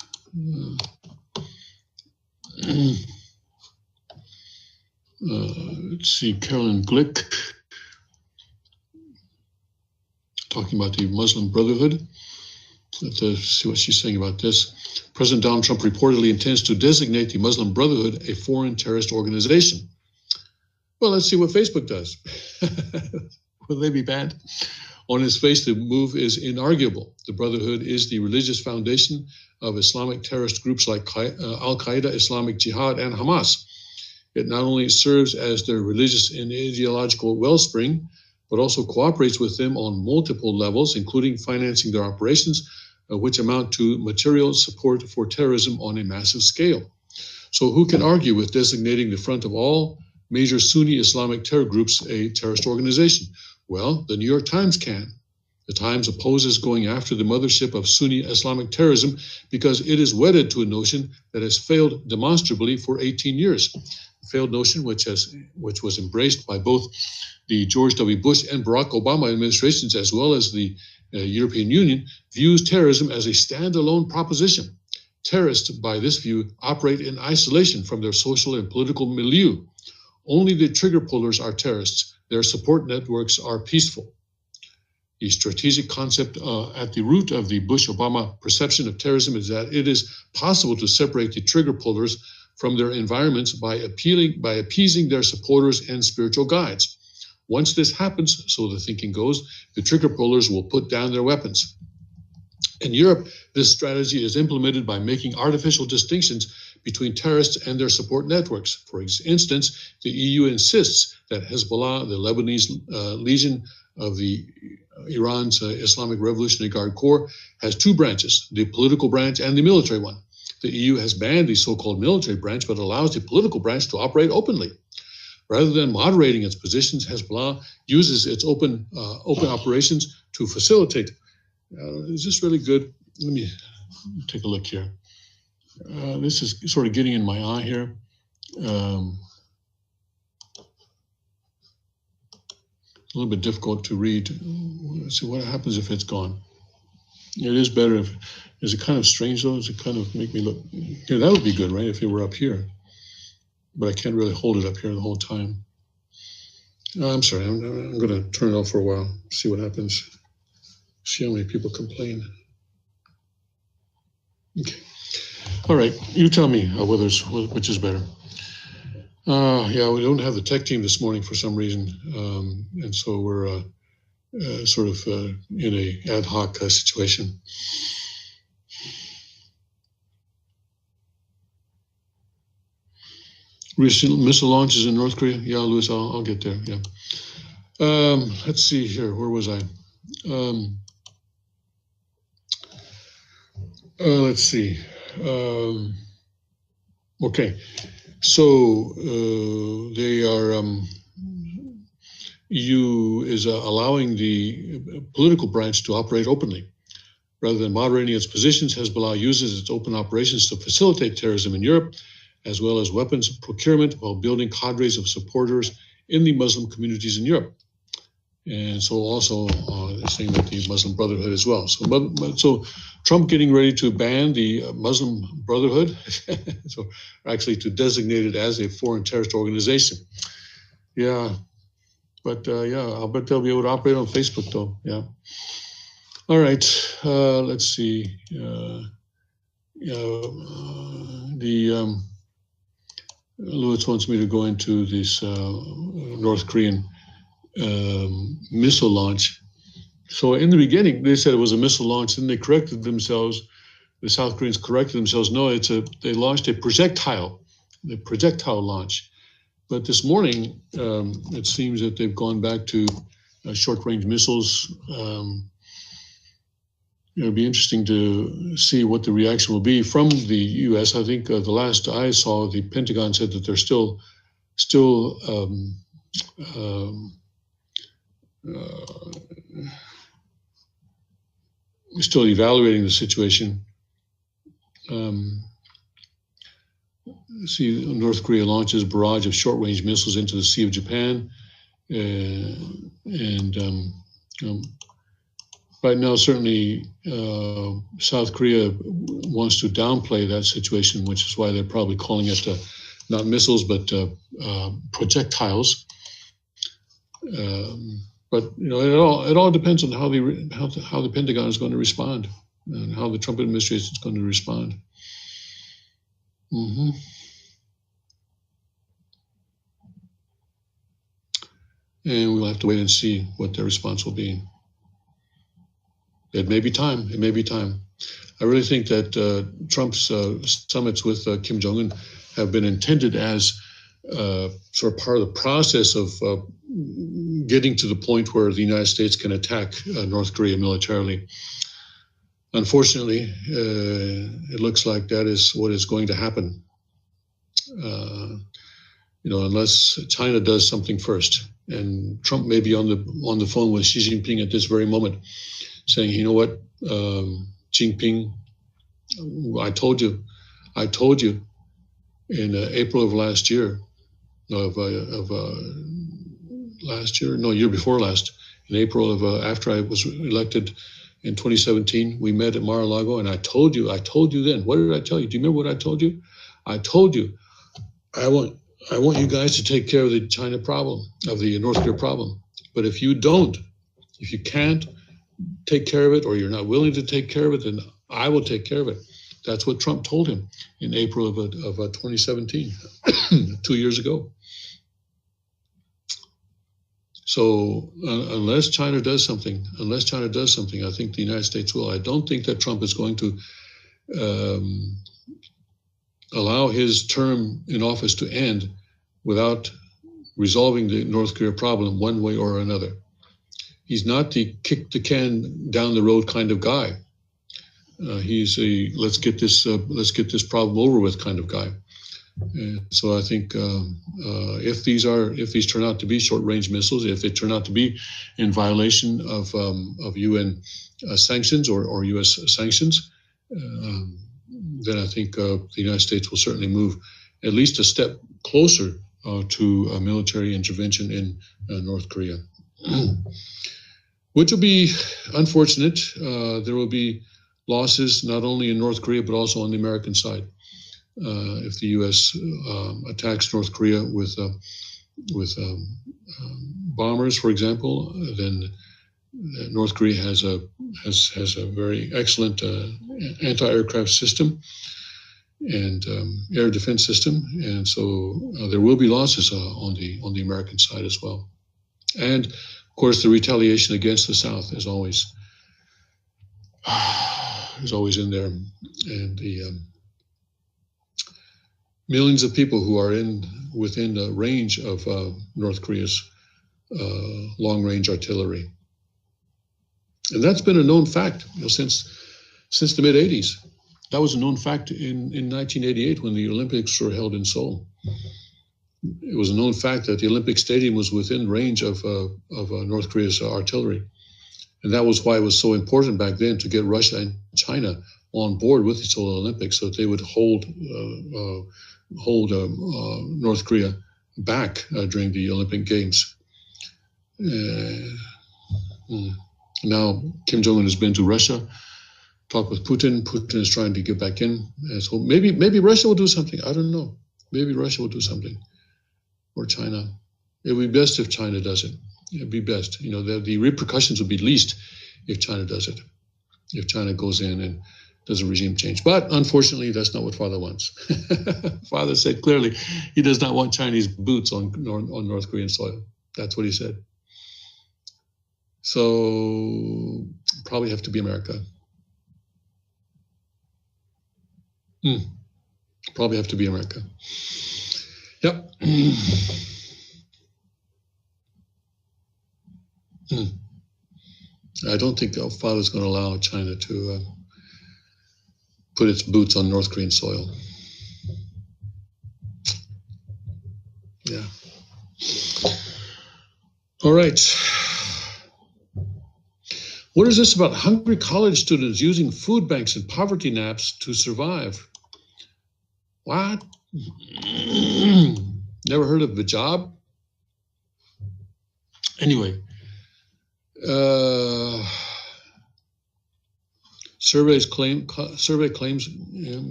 Let's see, Caroline Glick, talking about the Muslim Brotherhood. Let's see what she's saying about this. President Donald Trump reportedly intends to designate the Muslim Brotherhood a foreign terrorist organization. Well, let's see what Facebook does. Will they be banned? On its face, the move is inarguable. The Brotherhood is the religious foundation of Islamic terrorist groups like Al-Qaeda, Islamic Jihad, and Hamas. It not only serves as their religious and ideological wellspring, but also cooperates with them on multiple levels, including financing their operations, which amount to material support for terrorism on a massive scale. So who can argue with designating the front of all major Sunni Islamic terror groups a terrorist organization? Well, the New York Times can. The Times opposes going after the mothership of Sunni Islamic terrorism because it is wedded to a notion that has failed demonstrably for 18 years. A failed notion which was embraced by both the George W. Bush and Barack Obama administrations, as well as the European Union, views terrorism as a standalone proposition. Terrorists, by this view, operate in isolation from their social and political milieu. Only the trigger pullers are terrorists. Their support networks are peaceful. The strategic concept at the root of the Bush-Obama perception of terrorism is that it is possible to separate the trigger pullers from their environments by appeasing their supporters and spiritual guides. Once this happens, so the thinking goes, the trigger pullers will put down their weapons. In Europe, this strategy is implemented by making artificial distinctions between terrorists and their support networks. For instance, the EU insists that Hezbollah, the Lebanese legion of the Iran's Islamic Revolutionary Guard Corps, has two branches, the political branch and the military one. The EU has banned the so-called military branch, but allows the political branch to operate openly. Rather than moderating its positions, Hezbollah uses its open operations to facilitate. Is this really good? Let me take a look here. This is sort of getting in my eye here. A little bit difficult to read. Let's see what happens if it's gone. It is better if, is it kind of strange though? Does it kind of make me look, yeah, that would be good, right? If it were up here, but I can't really hold it up here the whole time. I'm sorry, I'm going to turn it off for a while, see what happens. See how many people complain. Okay. All right, you tell me which is better. Yeah, we don't have the tech team this morning for some reason, and so we're sort of in a ad hoc situation. Recent missile launches in North Korea. Yeah, Louis, I'll get there. Yeah. Let's see here. Where was I? Let's see. Okay, so they are, EU is allowing the political branch to operate openly. Rather than moderating its positions, Hezbollah uses its open operations to facilitate terrorism in Europe, as well as weapons procurement, while building cadres of supporters in the Muslim communities in Europe. And so also saying that the Muslim Brotherhood as well. So Trump getting ready to ban the Muslim Brotherhood, so actually to designate it as a foreign terrorist organization. Yeah, but yeah, I'll bet they'll be able to operate on Facebook though, yeah. All right, let's see. Lewis wants me to go into this North Korean missile launch. So in the beginning, they said it was a missile launch, and they corrected themselves. The South Koreans corrected themselves. No, they launched a projectile launch. But this morning, it seems that they've gone back to short-range missiles. it'll be interesting to see what the reaction will be from the U.S. I think the last I saw, the Pentagon said that they're still evaluating the situation. See, North Korea launches a barrage of short-range missiles into the Sea of Japan, right now, certainly, South Korea wants to downplay that situation, which is why they're probably calling it not missiles but projectiles. But it all depends on how the Pentagon is going to respond and how the Trump administration is going to respond. Mm-hmm. And we'll have to wait and see what their response will be. It may be time. It may be time. I really think that Trump's summits with Kim Jong-un have been intended as sort of part of the process of getting to the point where the United States can attack North Korea militarily. Unfortunately, it looks like that is what is going to happen. Unless China does something first, and Trump may be on the phone with Xi Jinping at this very moment, saying, "You know what, Jinping, I told you in April of last year, year before last, in April of after I was elected in 2017, we met at Mar-a-Lago, and I told you then. What did I tell you? Do you remember what I told you? I told you, I want you guys to take care of the China problem, of the North Korea problem. But if you can't take care of it, or you're not willing to take care of it, then I will take care of it." That's what Trump told him in April of 2017, 2 years ago. So unless China does something, I think the United States will. I don't think that Trump is going to allow his term in office to end without resolving the North Korea problem one way or another. He's not the kick the can down the road kind of guy. He's a let's get this problem over with kind of guy. So I think if these turn out to be short-range missiles, if they turn out to be in violation of UN sanctions or U.S. sanctions, then I think the United States will certainly move at least a step closer to a military intervention in North Korea, which will be unfortunate. There will be losses not only in North Korea but also on the American side. If the U.S. attacks North Korea with bombers, for example, then North Korea has a very excellent anti-aircraft system and air defense system, and so there will be losses on the American side as well. And of course, the retaliation against the South is always in there, and the millions of people who are within the range of North Korea's long-range artillery. And that's been a known fact since the mid-'80s. That was a known fact in 1988 when the Olympics were held in Seoul. It was a known fact that the Olympic Stadium was within range of North Korea's artillery. And that was why it was so important back then to get Russia and China on board with the Seoul Olympics so that they would hold North Korea back during the Olympic Games. Now Kim Jong-un has been to Russia, talked with Putin. Putin is trying to get back in. So maybe Russia will do something. I don't know. Maybe Russia will do something, or China. It would be best if China does it. It'd be best. The repercussions would be least if China does it. If China goes in and does a regime change. But unfortunately, that's not what Father wants. Father said clearly he does not want Chinese boots on North Korean soil. That's what he said. So probably have to be America. Probably have to be America. Yep. I don't think our father's going to allow China to put its boots on North Korean soil. Yeah. All right. What is this about hungry college students using food banks and poverty naps to survive? What? Never heard of the job? Anyway, survey claims,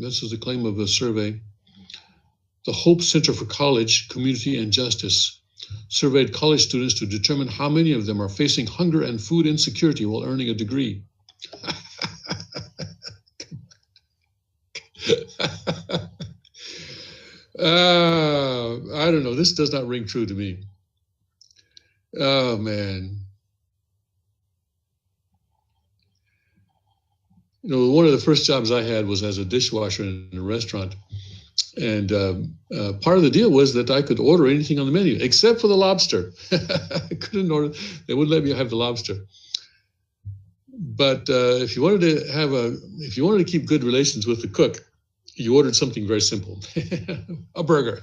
this is the claim of a survey. The Hope Center for College, Community and Justice surveyed college students to determine how many of them are facing hunger and food insecurity while earning a degree. I don't know. This does not ring true to me. Oh, man. You know, one of the first jobs I had was as a dishwasher in a restaurant. And part of the deal was that I could order anything on the menu, except for the lobster. I couldn't order, they wouldn't let me have the lobster. But if you wanted to keep good relations with the cook, you ordered something very simple, a burger.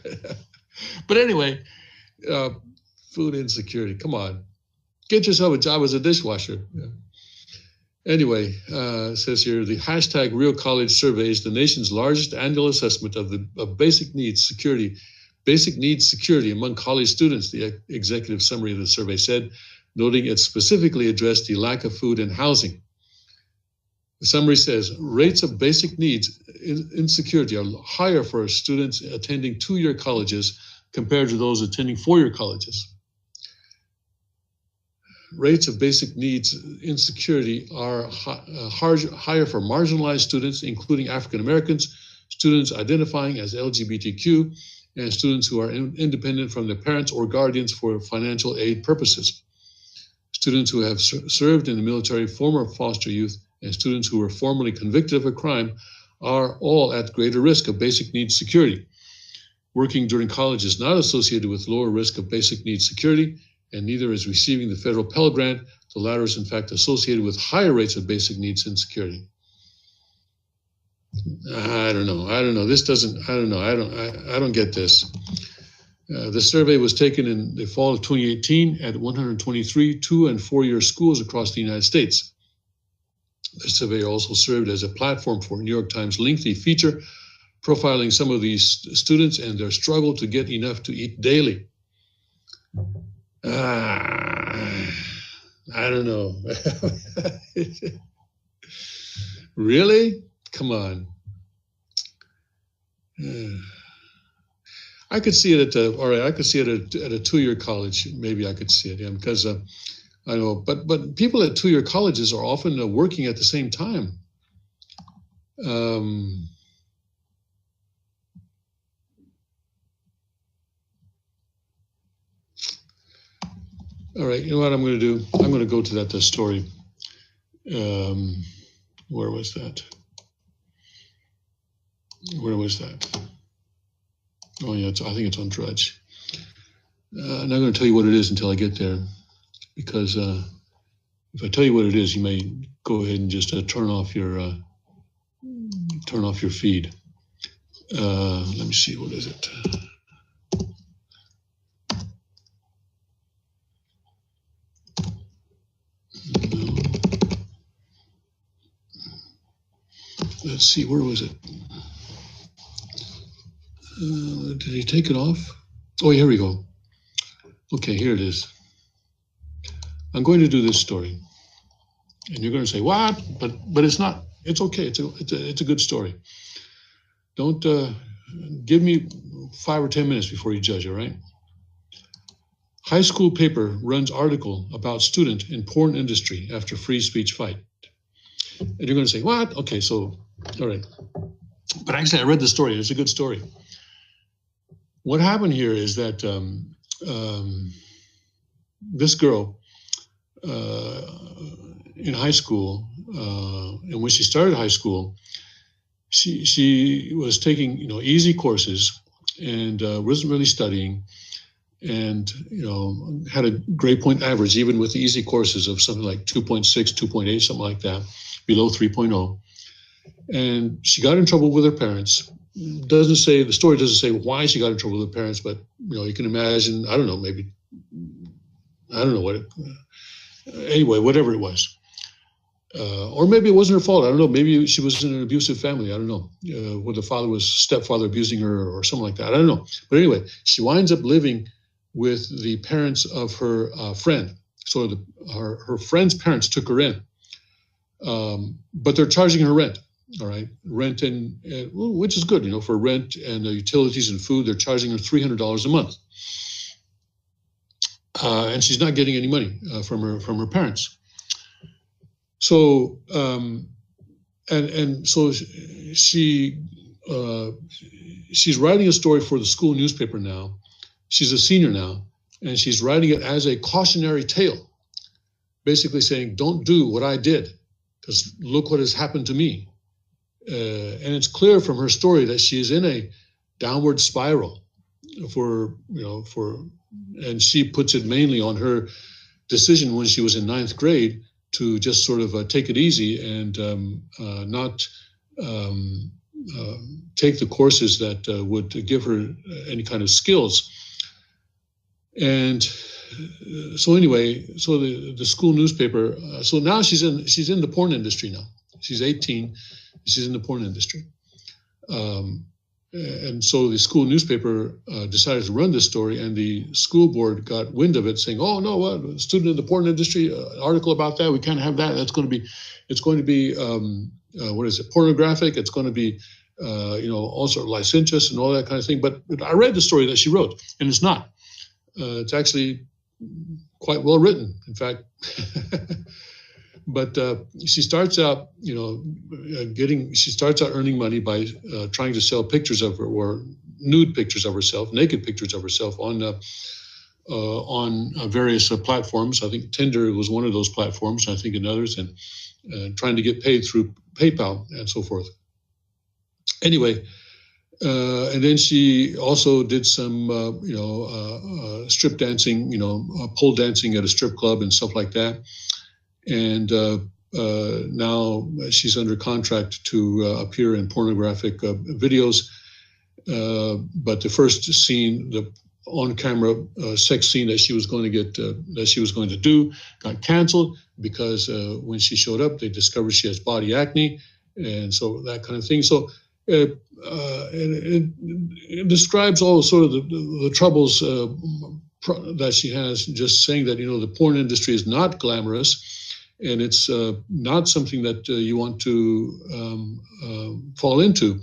But anyway, food insecurity, come on. Get yourself a job as a dishwasher. Yeah. Anyway, it says here, the hashtag Real College Survey is the nation's largest annual assessment of basic needs security among college students, the executive summary of the survey said, noting it specifically addressed the lack of food and housing. The summary says, rates of basic needs insecurity are higher for students attending two-year colleges compared to those attending four-year colleges. Rates of basic needs insecurity are higher for marginalized students, including African Americans, students identifying as LGBTQ, and students who are independent from their parents or guardians for financial aid purposes. Students who have served in the military, former foster youth, and students who were formerly convicted of a crime are all at greater risk of basic needs security. Working during college is not associated with lower risk of basic needs security, and neither is receiving the federal Pell Grant. The latter is in fact associated with higher rates of basic needs insecurity. I don't know. This doesn't, I don't get this. The survey was taken in the fall of 2018 at 123 2- and 4-year schools across the United States. The survey also served as a platform for New York Times' lengthy feature profiling some of these students and their struggle to get enough to eat daily. I don't know. Really? Come on. I could see it I could see it at a two-year college. Maybe I could see it, yeah, because I know, but people at two-year colleges are often working at the same time. All right, you know what I'm going to do? I'm going to go to that story. Where was that? Where was that? Oh yeah, I think it's on Drudge. I'm not going to tell you what it is until I get there, because if I tell you what it is, you may go ahead and just turn off your feed. Let me see, what is it? Let's see, where was it? Did he take it off? Oh, here we go. Okay, here it is. I'm going to do this story, and you're going to say, "What?" But it's not. It's okay. It's a good story. Don't give me 5 or 10 minutes before you judge. All right. High school paper runs article about student in porn industry after free speech fight. And you're going to say, "What?" Okay, so all right. But actually, I read the story. It's a good story. What happened here is that this girl in high school, and when she started high school, she was taking easy courses and wasn't really studying, and had a grade point average, even with the easy courses of something like 2.6, 2.8, something like that, below 3.0. And she got in trouble with her parents. The story doesn't say why she got in trouble with her parents, but you can imagine, I don't know what anyway, whatever it was. Or maybe it wasn't her fault. I don't know. Maybe she was in an abusive family. I don't know. Where the father was stepfather abusing her or something like that. I don't know. But anyway, she winds up living with the parents of her friend. So her friend's parents took her in, but they're charging her rent. All right, rent and which is good, for rent and utilities and food. They're charging her $300 a month, and she's not getting any money from her parents. So so she's writing a story for the school newspaper now. She's a senior now, and she's writing it as a cautionary tale, basically saying, "Don't do what I did, because look what has happened to me." And it's clear from her story that she is in a downward spiral and she puts it mainly on her decision when she was in 9th grade to just sort of take it easy and not take the courses that would give her any kind of skills. And so anyway, so the school newspaper, so now she's in the porn industry now. She's 18. She's in the porn industry. And so the school newspaper decided to run this story, and the school board got wind of it, saying, "Oh, no, what, a student in the porn industry, article about that, we can't have that. It's going to be, what is it, pornographic. It's going to be, also licentious and all that kind of thing." But I read the story that she wrote, and it's not. It's actually quite well written, in fact. But she starts out, earning money by trying to sell pictures of her, or nude pictures of herself, naked pictures of herself on various platforms. I think Tinder was one of those platforms, I think, and others, and trying to get paid through PayPal and so forth. Anyway, and then she also did some, strip dancing, pole dancing at a strip club and stuff like that. And now she's under contract to appear in pornographic videos. But the first scene, the on-camera sex scene that she was going to do, got canceled because when she showed up, they discovered she has body acne, and so that kind of thing. So it describes all sort of the troubles that she has. Just saying that the porn industry is not glamorous. And it's not something that you want to fall into.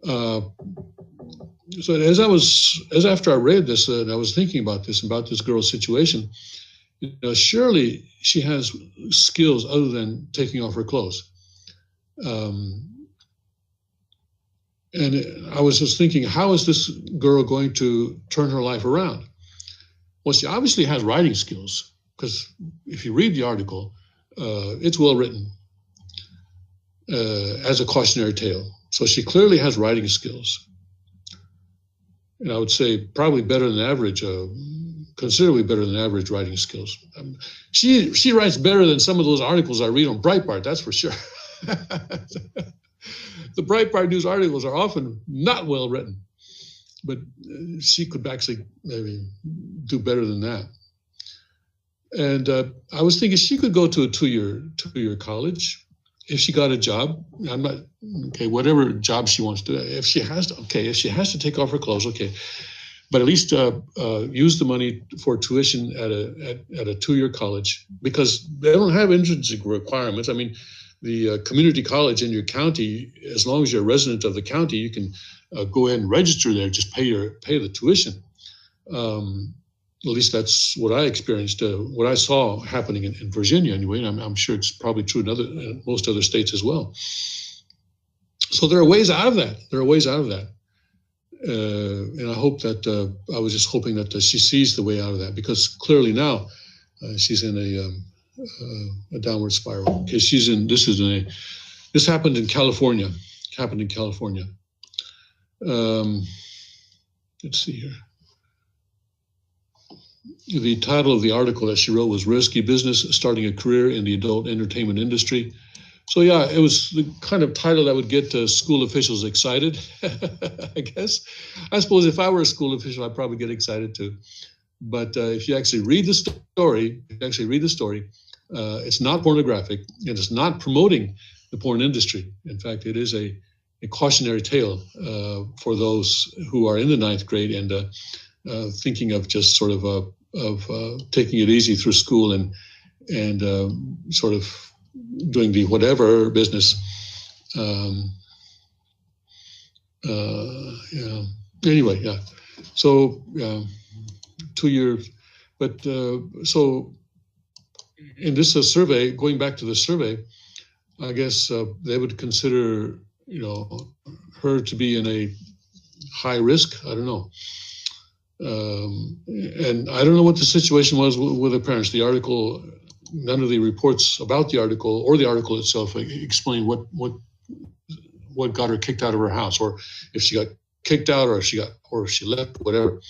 So after I read this, and I was thinking about this girl's situation, surely she has skills other than taking off her clothes. And I was just thinking, how is this girl going to turn her life around? Well, she obviously has writing skills, because if you read the article, it's well written as a cautionary tale. So she clearly has writing skills. And I would say probably better than average, considerably better than average writing skills. She writes better than some of those articles I read on Breitbart, that's for sure. The Breitbart news articles are often not well written, but she could actually maybe do better than that. And I was thinking she could go to a two-year college if she got a job. Whatever job she wants to do. If she has to take off her clothes, okay. But at least use the money for tuition at a two-year college, because they don't have intrinsic requirements. I mean, the community college in your county, as long as you're a resident of the county, you can go ahead and register there. Just pay the tuition. At least that's what I experienced, what I saw happening in Virginia anyway, and I'm sure it's probably true in most other states as well. So there are ways out of that. And I hope that, I was just hoping that she sees the way out of that, because clearly now she's in a downward spiral. Okay, this happened in California. Let's see here. the title of the article that she wrote was Risky Business, Starting a Career in the Adult Entertainment Industry. So yeah, it was the kind of title that would get school officials excited, I guess. I suppose if I were a school official, I'd probably get excited too. But if you actually read the story, it's not pornographic, and it's not promoting the porn industry. In fact, it is a cautionary tale for those who are in the ninth grade and thinking of just sort of taking it easy through school and sort of doing the whatever business. Yeah. Anyway, yeah. So 2 years, but so in this survey, going back to the survey, I guess they would consider, her to be in a high risk. I don't know. And I don't know what the situation was with the parents. The article, none of the reports about the article or the article itself explain what got her kicked out of her house, or if she got kicked out, or if she left, whatever.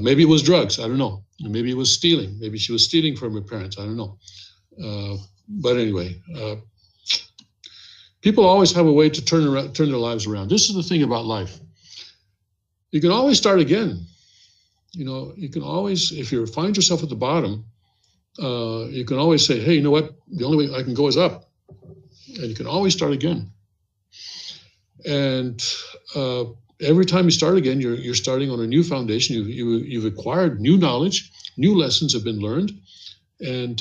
Maybe it was drugs. I don't know. Maybe it was stealing. Maybe she was stealing from her parents. I don't know. But anyway, people always have a way to turn their lives around. This is the thing about life. You can always start again. You can always, if you find yourself at the bottom, you can always say, hey, you know what? The only way I can go is up. And you can always start again. And every time you start again, you're starting on a new foundation. You've acquired new knowledge, new lessons have been learned, and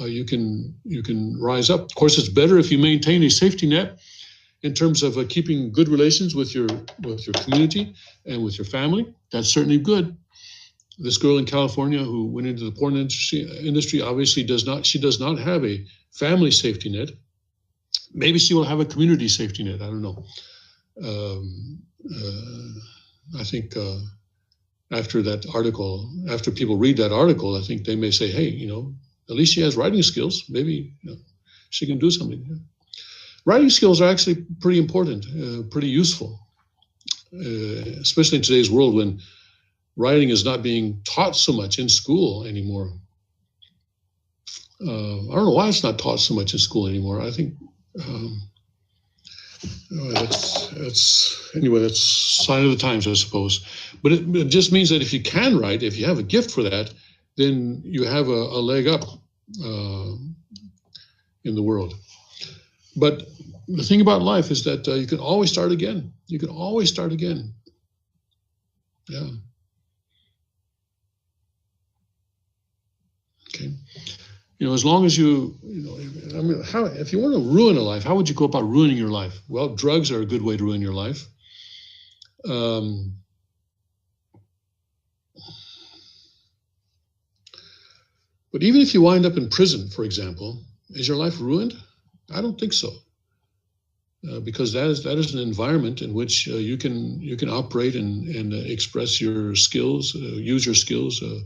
you can rise up. Of course, it's better if you maintain a safety net in terms of keeping good relations with your community and with your family. That's certainly good. This girl in California who went into the porn industry obviously does not have a family safety net. Maybe she will have a community safety net. I don't know. I think after that article, after people read that article, I think they may say, hey, at least she has writing skills. Maybe she can do something. Writing skills are actually pretty important, pretty useful, especially in today's world when writing is not being taught so much in school anymore. I don't know why it's not taught so much in school anymore. I think that's sign of the times, I suppose. But it just means that if you can write, if you have a gift for that, then you have a leg up in the world. But the thing about life is that you can always start again. You can always start again. Yeah. Okay. As long as if you want to ruin a life, how would you go about ruining your life? Well, drugs are a good way to ruin your life. But even if you wind up in prison, for example, is your life ruined? I don't think so, because that is an environment in which you can operate and express your skills, use your skills to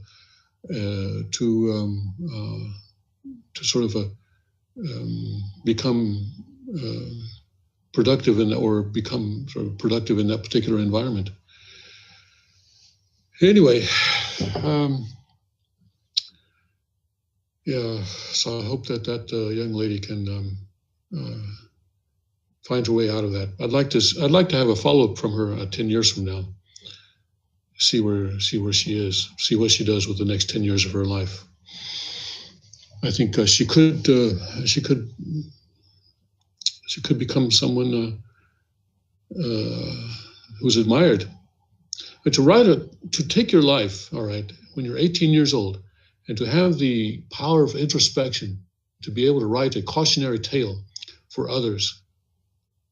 sort of become productive or become sort of productive in that particular environment. Anyway, yeah. So I hope that young lady can find her way out of that. I'd like to have a follow-up from her 10 years from now. See where she is. See what she does with the next 10 years of her life. I think she could become someone who's admired. But to take your life, all right, when you're 18 years old, and to have the power of introspection, to be able to write a cautionary tale for others,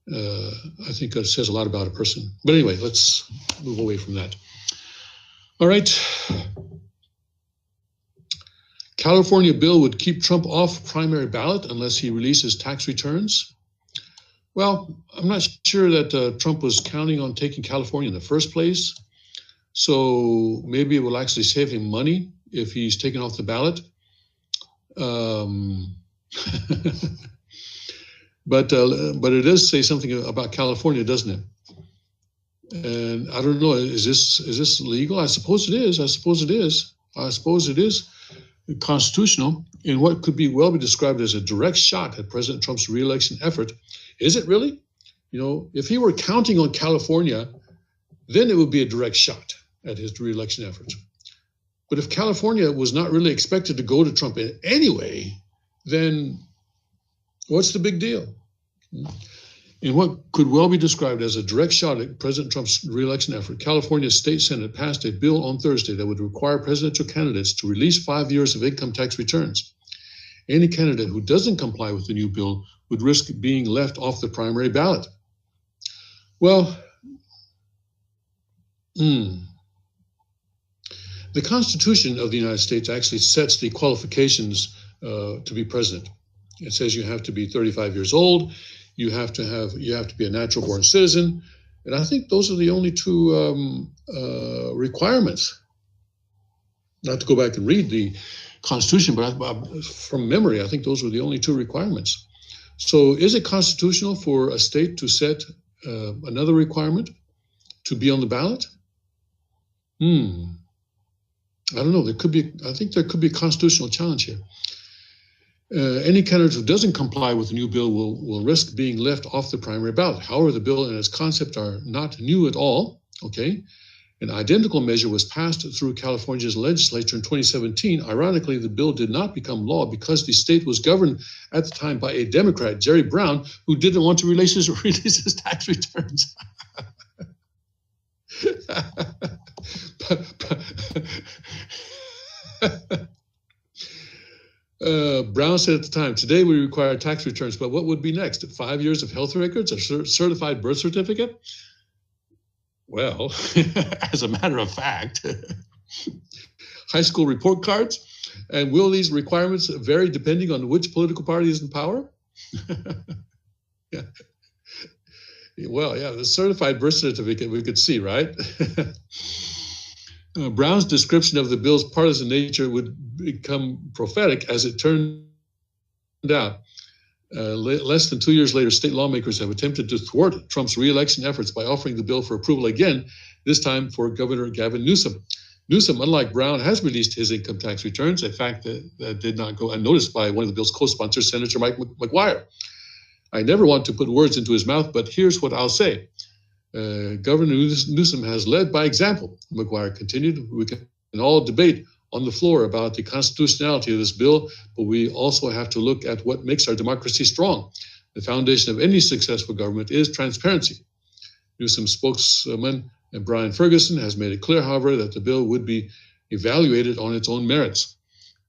I think that says a lot about a person. But anyway, let's move away from that. All right. California bill would keep Trump off primary ballot unless he releases tax returns. Well, I'm not sure that Trump was counting on taking California in the first place. So maybe it will actually save him money if he's taken off the ballot. But it does say something about California, doesn't it? And I don't know, is this legal? I suppose it is. I suppose it is constitutional in what could be described as a direct shot at President Trump's reelection effort. Is it really? If he were counting on California, then it would be a direct shot at his reelection efforts. But if California was not really expected to go to Trump in any way, then what's the big deal? In what could well be described as a direct shot at President Trump's reelection effort, California's state Senate passed a bill on Thursday that would require presidential candidates to release 5 years of income tax returns. Any candidate who doesn't comply with the new bill would risk being left off the primary ballot. Well, the Constitution of the United States actually sets the qualifications to be president. It says you have to be 35 years old. You have to be a natural-born citizen, and I think those are the only two requirements. Not to go back and read the Constitution, but from memory, I think those were the only two requirements. So, is it constitutional for a state to set another requirement to be on the ballot? I don't know. I think there could be a constitutional challenge here. Any candidate who doesn't comply with the new bill will risk being left off the primary ballot. However, the bill and its concept are not new at all. Okay, an identical measure was passed through California's legislature in 2017. Ironically, the bill did not become law because the state was governed at the time by a Democrat, Jerry Brown, who didn't want to release his tax returns. Brown said at the time, "Today we require tax returns, but what would be next? 5 years of health records, a certified birth certificate?" Well, as a matter of fact, high school report cards. And will these requirements vary depending on which political party is in power? Yeah. Well, yeah, the certified birth certificate we could see, right? Brown's description of the bill's partisan nature would become prophetic as it turned out. Less than 2 years later, state lawmakers have attempted to thwart Trump's reelection efforts by offering the bill for approval again, this time for Governor Gavin Newsom. Newsom, unlike Brown, has released his income tax returns, a fact that did not go unnoticed by one of the bill's co-sponsors, Senator Mike McGuire. I never want to put words into his mouth, but here's what I'll say. Governor Newsom has led by example, McGuire continued. We can all debate on the floor about the constitutionality of this bill, but we also have to look at what makes our democracy strong. The foundation of any successful government is transparency. Newsom's spokesman, Brian Ferguson, has made it clear, however, that the bill would be evaluated on its own merits.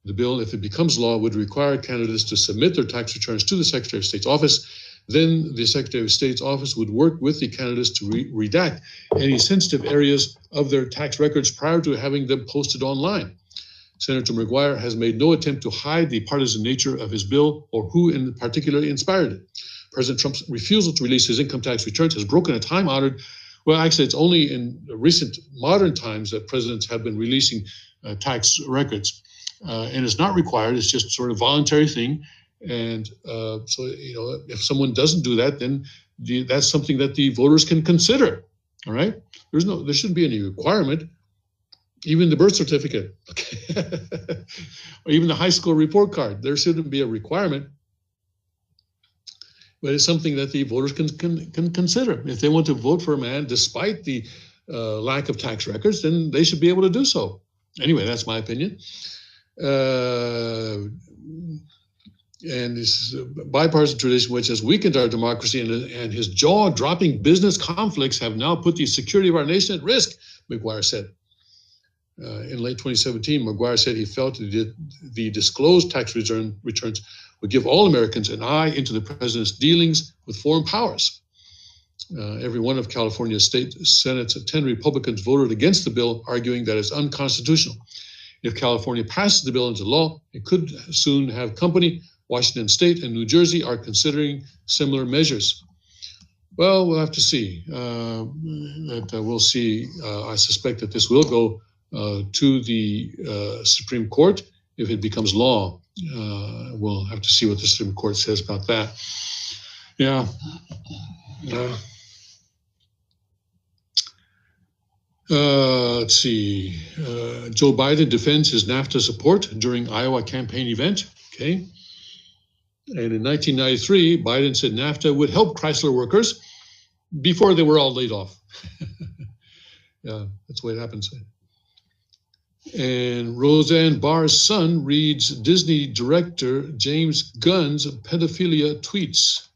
The bill, if it becomes law, would require candidates to submit their tax returns to the Secretary of State's office. Then the Secretary of State's office would work with the candidates to redact any sensitive areas of their tax records prior to having them posted online. Senator McGuire has made no attempt to hide the partisan nature of his bill or who in particular inspired it. President Trump's refusal to release his income tax returns has broken a time-honored, well, actually, it's only in recent modern times that presidents have been releasing tax records. And it's not required, it's just sort of voluntary thing. And so, if someone doesn't do that, then that's something that the voters can consider. All right, there shouldn't be any requirement. Even the birth certificate, or even the high school report card, there shouldn't be a requirement. But it's something that the voters can consider. If they want to vote for a man despite the lack of tax records, then they should be able to do so. Anyway, that's my opinion. And this bipartisan tradition, which has weakened our democracy and his jaw-dropping business conflicts have now put the security of our nation at risk, McGuire said. In late 2017, McGuire said he felt the disclosed tax returns would give all Americans an eye into the president's dealings with foreign powers. Every one of California's state Senate's 10 Republicans voted against the bill, arguing that it's unconstitutional. If California passes the bill into law, it could soon have company. Washington State and New Jersey are considering similar measures. Well, we'll have to see. We'll see. I suspect that this will go to the Supreme Court if it becomes law. We'll have to see what the Supreme Court says about that. Yeah. Let's see. Joe Biden defends his NAFTA support during Iowa campaign event. Okay. And in 1993, Biden said NAFTA would help Chrysler workers before they were all laid off. Yeah, that's the way it happens. And Roseanne Barr's son reads Disney director James Gunn's pedophilia tweets.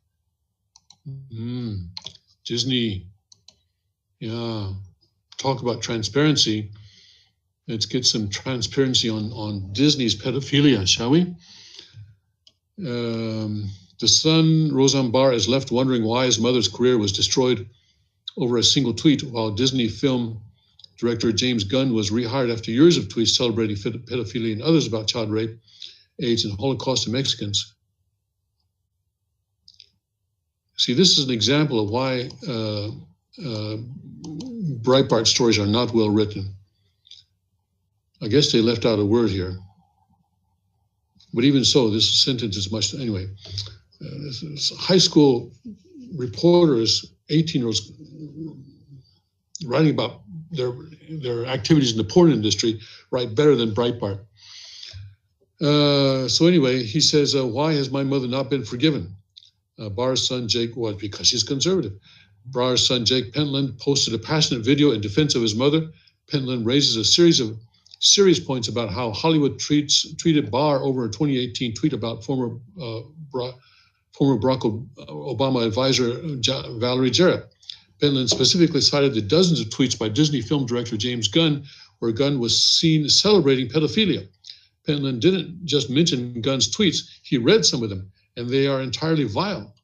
Disney, yeah, talk about transparency. Let's get some transparency on Disney's pedophilia, shall we? The son, Roseanne Barr, is left wondering why his mother's career was destroyed over a single tweet, while Disney film director James Gunn was rehired after years of tweets celebrating pedophilia and others about child rape, AIDS, and Holocaust of Mexicans. See, this is an example of why Breitbart stories are not well written. I guess they left out a word here. But even so, this sentence is much, anyway. High school reporters, 18-year-olds, writing about their activities in the porn industry, write better than Breitbart. So anyway, he says, why has my mother not been forgiven? Barr's son, Jake, was because she's conservative. Barr's son, Jake Pentland, posted a passionate video in defense of his mother. Pentland raises a series of serious points about how Hollywood treated Barr over a 2018 tweet about former Barack Obama advisor Valerie Jarrett. Pentland specifically cited the dozens of tweets by Disney film director James Gunn, where Gunn was seen celebrating pedophilia. Pentland didn't just mention Gunn's tweets, he read some of them, and they are entirely vile.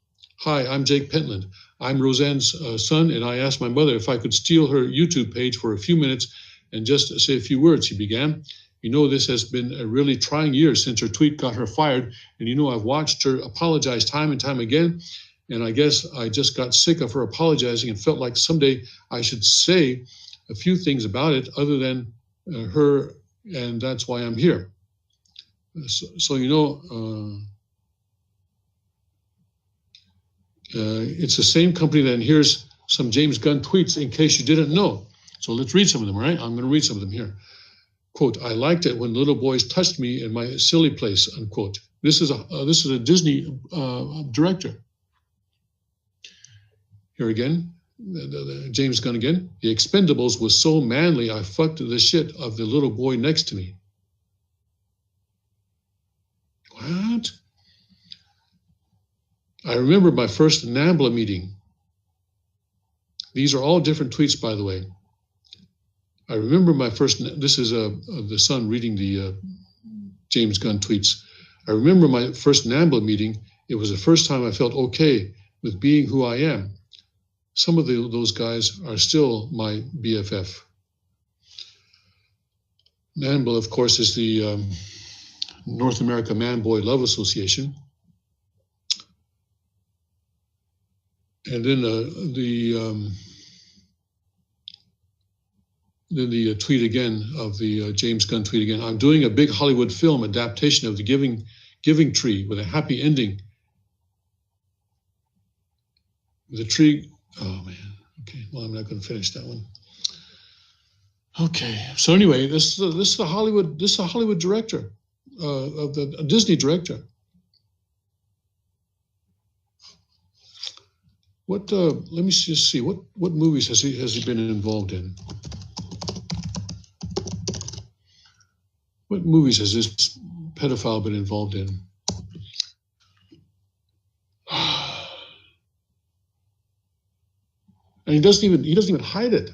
Hi, I'm Jake Pentland. I'm Roseanne's son, and I asked my mother if I could steal her YouTube page for a few minutes and just say a few words, he began. You know, this has been a really trying year since her tweet got her fired, and you know, I've watched her apologize time and time again, and I guess I just got sick of her apologizing and felt like someday I should say a few things about it other than her, and that's why I'm here. So you know, it's the same company that here's some James Gunn tweets in case you didn't know. So let's read some of them, right? I'm going to read some of them here. Quote, I liked it when little boys touched me in my silly place, unquote. This is a Disney director. Here again, James Gunn again. The Expendables was so manly, I fucked the shit of the little boy next to me. What? I remember my first NAMBLA meeting. These are all different tweets, by the way. I remember my first, this is the son reading the James Gunn tweets. I remember my first NAMBLA meeting. It was the first time I felt okay with being who I am. Some of those guys are still my BFF. NAMBLA, of course, is the North America Man-Boy Love Association. And then the tweet again of the James Gunn tweet again. I'm doing a big Hollywood film adaptation of the Giving Tree with a happy ending. The tree. Oh man. Okay. Well, I'm not going to finish that one. Okay. So anyway, this is the Hollywood. This is a Hollywood director, of the Disney director. What? Let me just see. What movies has he been involved in? What movies has this pedophile been involved in? And he doesn't even hide it.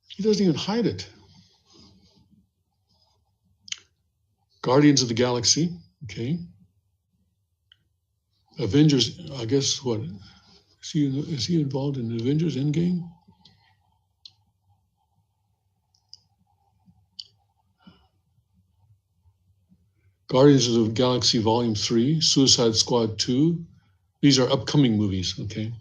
He doesn't even hide it. Guardians of the Galaxy, okay. Avengers, I guess what? Is he involved in Avengers Endgame? Guardians of the Galaxy Volume 3, Suicide Squad 2. These are upcoming movies, okay?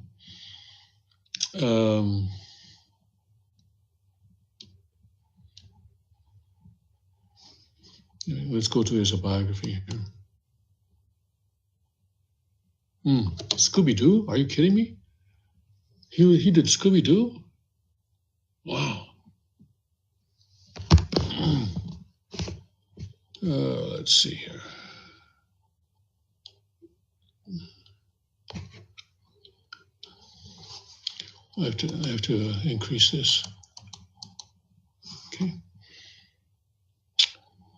Let's go to his biography here. Scooby-Doo? Are you kidding me? He did Scooby-Doo? Wow. Let's see here. I have to increase this.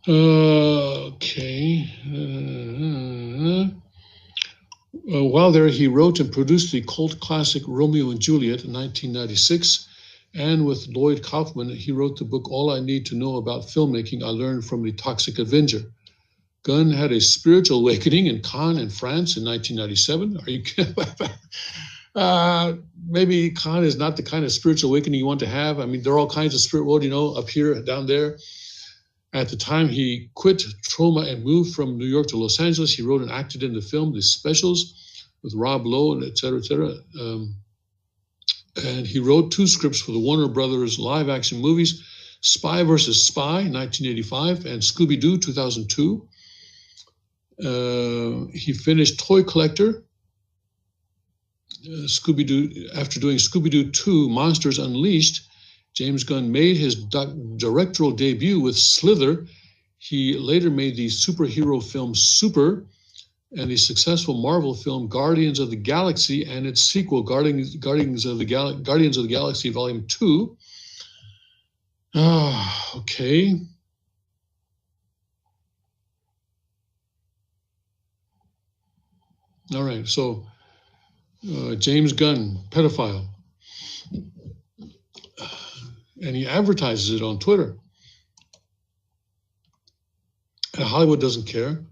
Okay. While there, he wrote and produced the cult classic Romeo and Juliet in 1996. And with Lloyd Kaufman, he wrote the book All I Need to Know About Filmmaking I Learned from the Toxic Avenger. Gunn had a spiritual awakening in Cannes in France in 1997. Are you kidding? Maybe Cannes is not the kind of spiritual awakening you want to have. I mean, there are all kinds of spirit world, up here, down there. At the time he quit Troma and moved from New York to Los Angeles, he wrote and acted in the film The Specials with Rob Lowe and et cetera, et cetera. And he wrote 2 scripts for the Warner Brothers live action movies, Spy vs. Spy, 1985, and Scooby-Doo, 2002. He finished Toy Collector, Scooby-Doo. After doing Scooby-Doo 2, Monsters Unleashed, James Gunn made his directorial debut with Slither. He later made the superhero film Super and the successful Marvel film Guardians of the Galaxy and its sequel, Guardians of the Galaxy Volume 2. Okay. All right, so James Gunn, pedophile. And he advertises it on Twitter. And Hollywood doesn't care.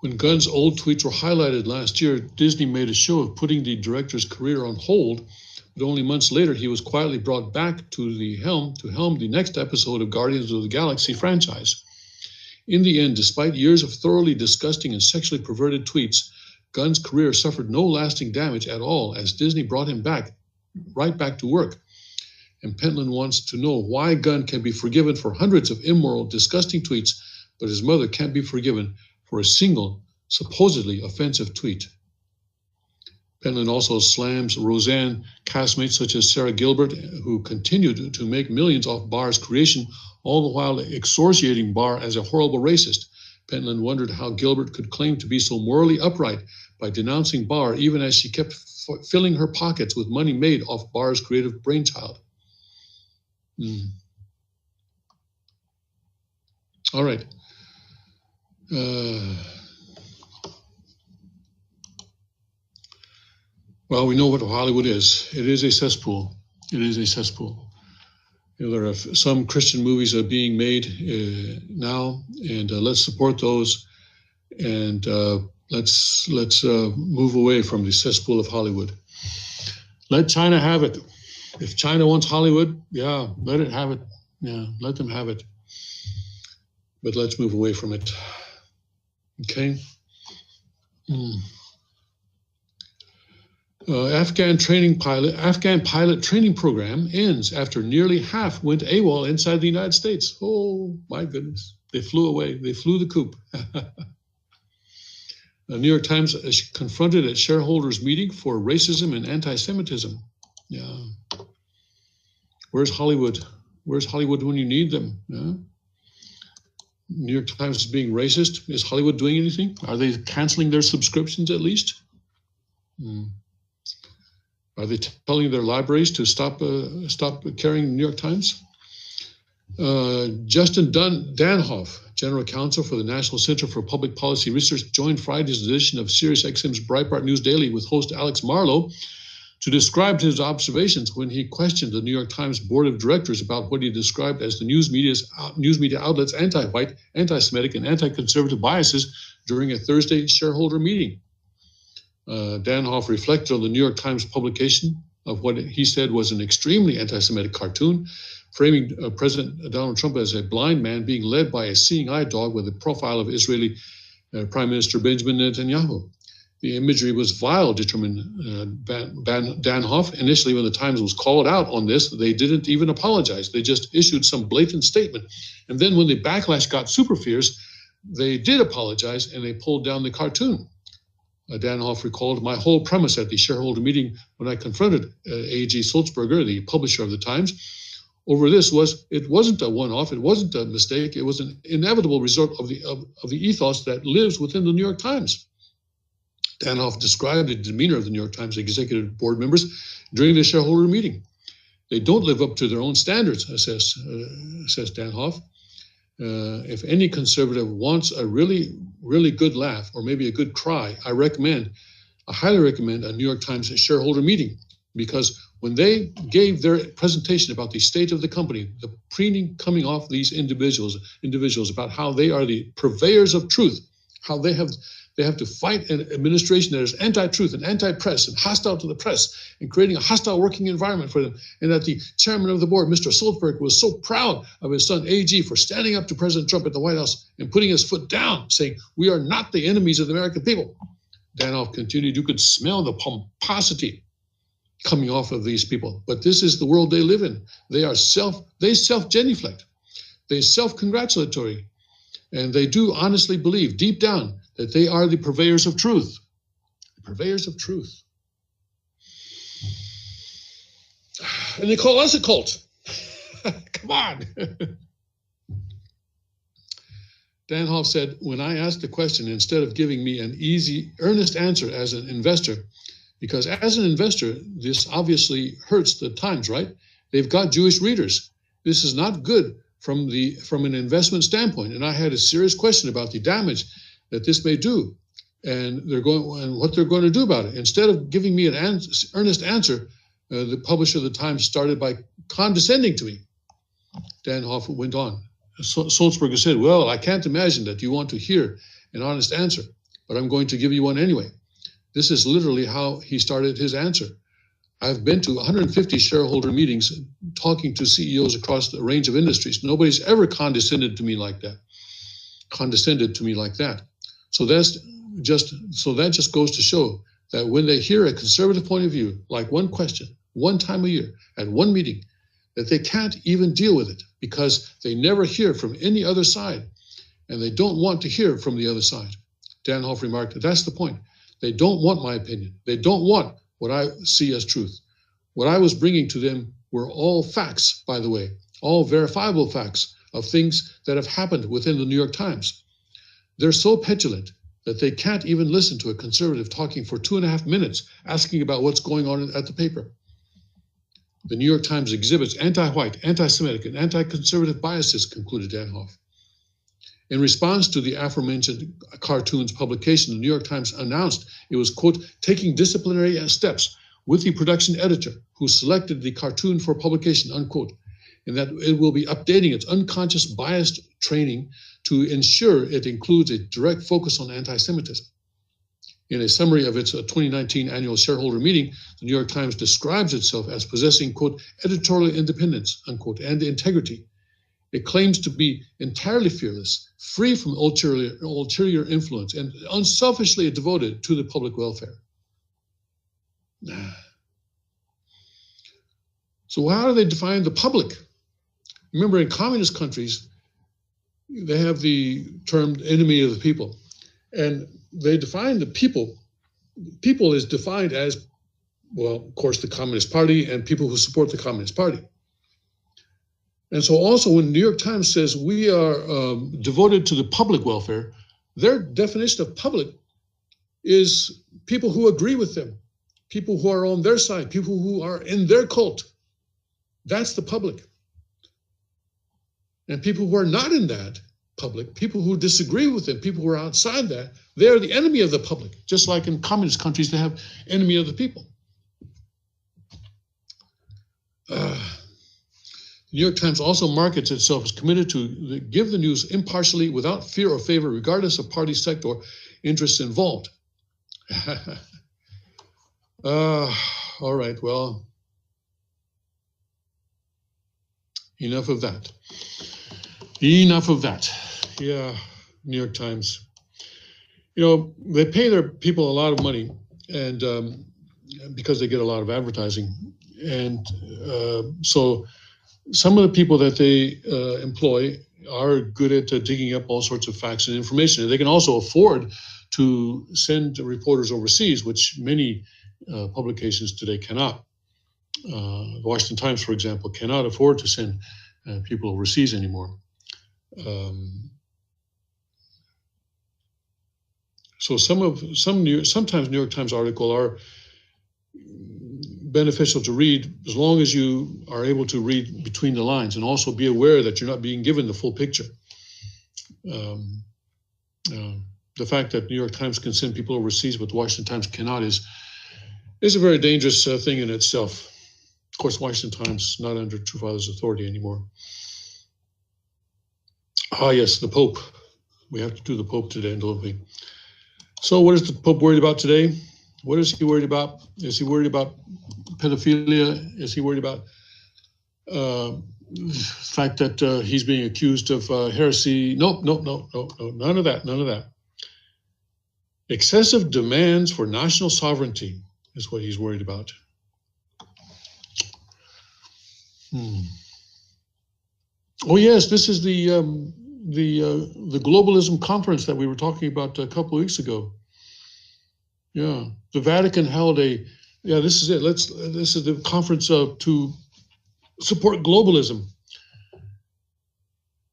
When Gunn's old tweets were highlighted last year, Disney made a show of putting the director's career on hold, but only months later he was quietly brought back to the helm the next episode of Guardians of the Galaxy franchise. In the end, despite years of thoroughly disgusting and sexually perverted tweets, Gunn's career suffered no lasting damage at all as Disney brought him right back to work. And Pentland wants to know why Gunn can be forgiven for hundreds of immoral, disgusting tweets, but his mother can't be forgiven for a single, supposedly offensive tweet. Pentland also slams Roseanne castmates such as Sarah Gilbert, who continued to make millions off Barr's creation, all the while excoriating Barr as a horrible racist. Pentland wondered how Gilbert could claim to be so morally upright by denouncing Barr, even as she kept filling her pockets with money made off Barr's creative brainchild. All right. Well, we know what Hollywood is. It is a cesspool. It is a cesspool. There are some Christian movies are being made now, and let's support those, and let's move away from the cesspool of Hollywood. Let China have it. If China wants Hollywood, yeah, let it have it. Yeah, let them have it. But let's move away from it. Okay. Afghan pilot training program ends after nearly half went AWOL inside the United States. Oh my goodness. They flew away. They flew the coop. The New York Times confronted at shareholders meeting for racism and anti-Semitism. Yeah. Where's Hollywood? Where's Hollywood when you need them? Yeah. New York Times is being racist. Is Hollywood doing anything? Are they canceling their subscriptions at least? Are they telling their libraries to stop carrying New York Times? Justin Danhoff, General Counsel for the National Center for Public Policy Research, joined Friday's edition of SiriusXM's Breitbart News Daily with host Alex Marlow to describe his observations when he questioned the New York Times board of directors about what he described as the news media outlets' anti-white, anti-Semitic, and anti-conservative biases during a Thursday shareholder meeting. Danhoff reflected on the New York Times publication of what he said was an extremely anti-Semitic cartoon, framing President Donald Trump as a blind man being led by a seeing eye dog with a profile of Israeli Prime Minister Benjamin Netanyahu. The imagery was vile, determined Danhoff. Initially, when the Times was called out on this, they didn't even apologize. They just issued some blatant statement. And then when the backlash got super fierce, they did apologize and they pulled down the cartoon. Danhoff recalled, my whole premise at the shareholder meeting when I confronted A.G. Sulzberger, the publisher of the Times, over this was it wasn't a one-off, it wasn't a mistake, it was an inevitable result of the ethos that lives within the New York Times. Danhoff described the demeanor of the New York Times executive board members during the shareholder meeting. They don't live up to their own standards, says Danhoff. If any conservative wants a really, really good laugh or maybe a good cry, I highly recommend a New York Times shareholder meeting, because when they gave their presentation about the state of the company, the preening coming off these individuals about how they are the purveyors of truth, how they have to fight an administration that is anti-truth and anti-press and hostile to the press and creating a hostile working environment for them. And that the chairman of the board, Mr. Sulzberg, was so proud of his son, AG, for standing up to President Trump at the White House and putting his foot down, saying, we are not the enemies of the American people. Danhoff continued, you could smell the pomposity coming off of these people. But this is the world they live in. They self-genuflect. They self-congratulatory. And they do honestly believe deep down that they are the purveyors of truth. The purveyors of truth. And they call us a cult. Come on. Danhoff said, when I asked the question, instead of giving me an easy, earnest answer as an investor, because as an investor, this obviously hurts the Times, right? They've got Jewish readers. This is not good from an investment standpoint. And I had a serious question about the damage that this may do, and what they're going to do about it. Instead of giving me an earnest answer, the publisher of the Times started by condescending to me. Danhoff went on. Sulzberger said, well, I can't imagine that you want to hear an honest answer, but I'm going to give you one anyway. This is literally how he started his answer. I've been to 150 shareholder meetings talking to CEOs across a range of industries. Nobody's ever condescended to me like that. So that just goes to show that when they hear a conservative point of view, like one question, one time a year, at one meeting, that they can't even deal with it because they never hear from any other side, and they don't want to hear from the other side. Danhoff remarked, that's the point. They don't want my opinion. They don't want what I see as truth. What I was bringing to them were all facts, by the way, all verifiable facts of things that have happened within the New York Times. They're so petulant that they can't even listen to a conservative talking for 2.5 minutes asking about what's going on at the paper. The New York Times exhibits anti-white, anti-Semitic, and anti-conservative biases, concluded Danhoff. In response to the aforementioned cartoon's publication, the New York Times announced it was, quote, taking disciplinary steps with the production editor who selected the cartoon for publication, unquote, and that it will be updating its unconscious biased training to ensure it includes a direct focus on anti-Semitism. In a summary of its 2019 annual shareholder meeting, the New York Times describes itself as possessing, quote, editorial independence, unquote, and integrity. It claims to be entirely fearless, free from ulterior influence, and unselfishly devoted to the public welfare. So how do they define the public? Remember, in communist countries, they have the term enemy of the people. And they define the people. People is defined as, well, of course, the Communist Party and people who support the Communist Party. And so also when the New York Times says we are devoted to the public welfare, their definition of public is people who agree with them, people who are on their side, people who are in their cult. That's the public. And people who are not in that public, people who disagree with them, people who are outside that, they are the enemy of the public. Just like in communist countries, they have enemy of the people. The New York Times also markets itself as committed to give the news impartially without fear or favor, regardless of party, sect, or interests involved. All right, well, enough of that. Enough of that. Yeah, New York Times. they pay their people a lot of money, and because they get a lot of advertising. And so some of the people that they employ are good at digging up all sorts of facts and information. And they can also afford to send reporters overseas, which many publications today cannot. The Washington Times, for example, cannot afford to send people overseas anymore. So sometimes New York Times articles are beneficial to read as long as you are able to read between the lines and also be aware that you're not being given the full picture. The fact that New York Times can send people overseas but the Washington Times cannot is a very dangerous thing in itself. Of course, Washington Times not under True Father's authority anymore. Ah, yes, the Pope. We have to do the Pope today, don't we? So what is the Pope worried about today? What is he worried about? Is he worried about pedophilia? Is he worried about the fact that he's being accused of heresy? No, none of that. Excessive demands for national sovereignty is what he's worried about. Oh yes, this is the globalism conference that we were talking about a couple of weeks ago. Yeah, the Vatican held this is it. This is the conference to support globalism.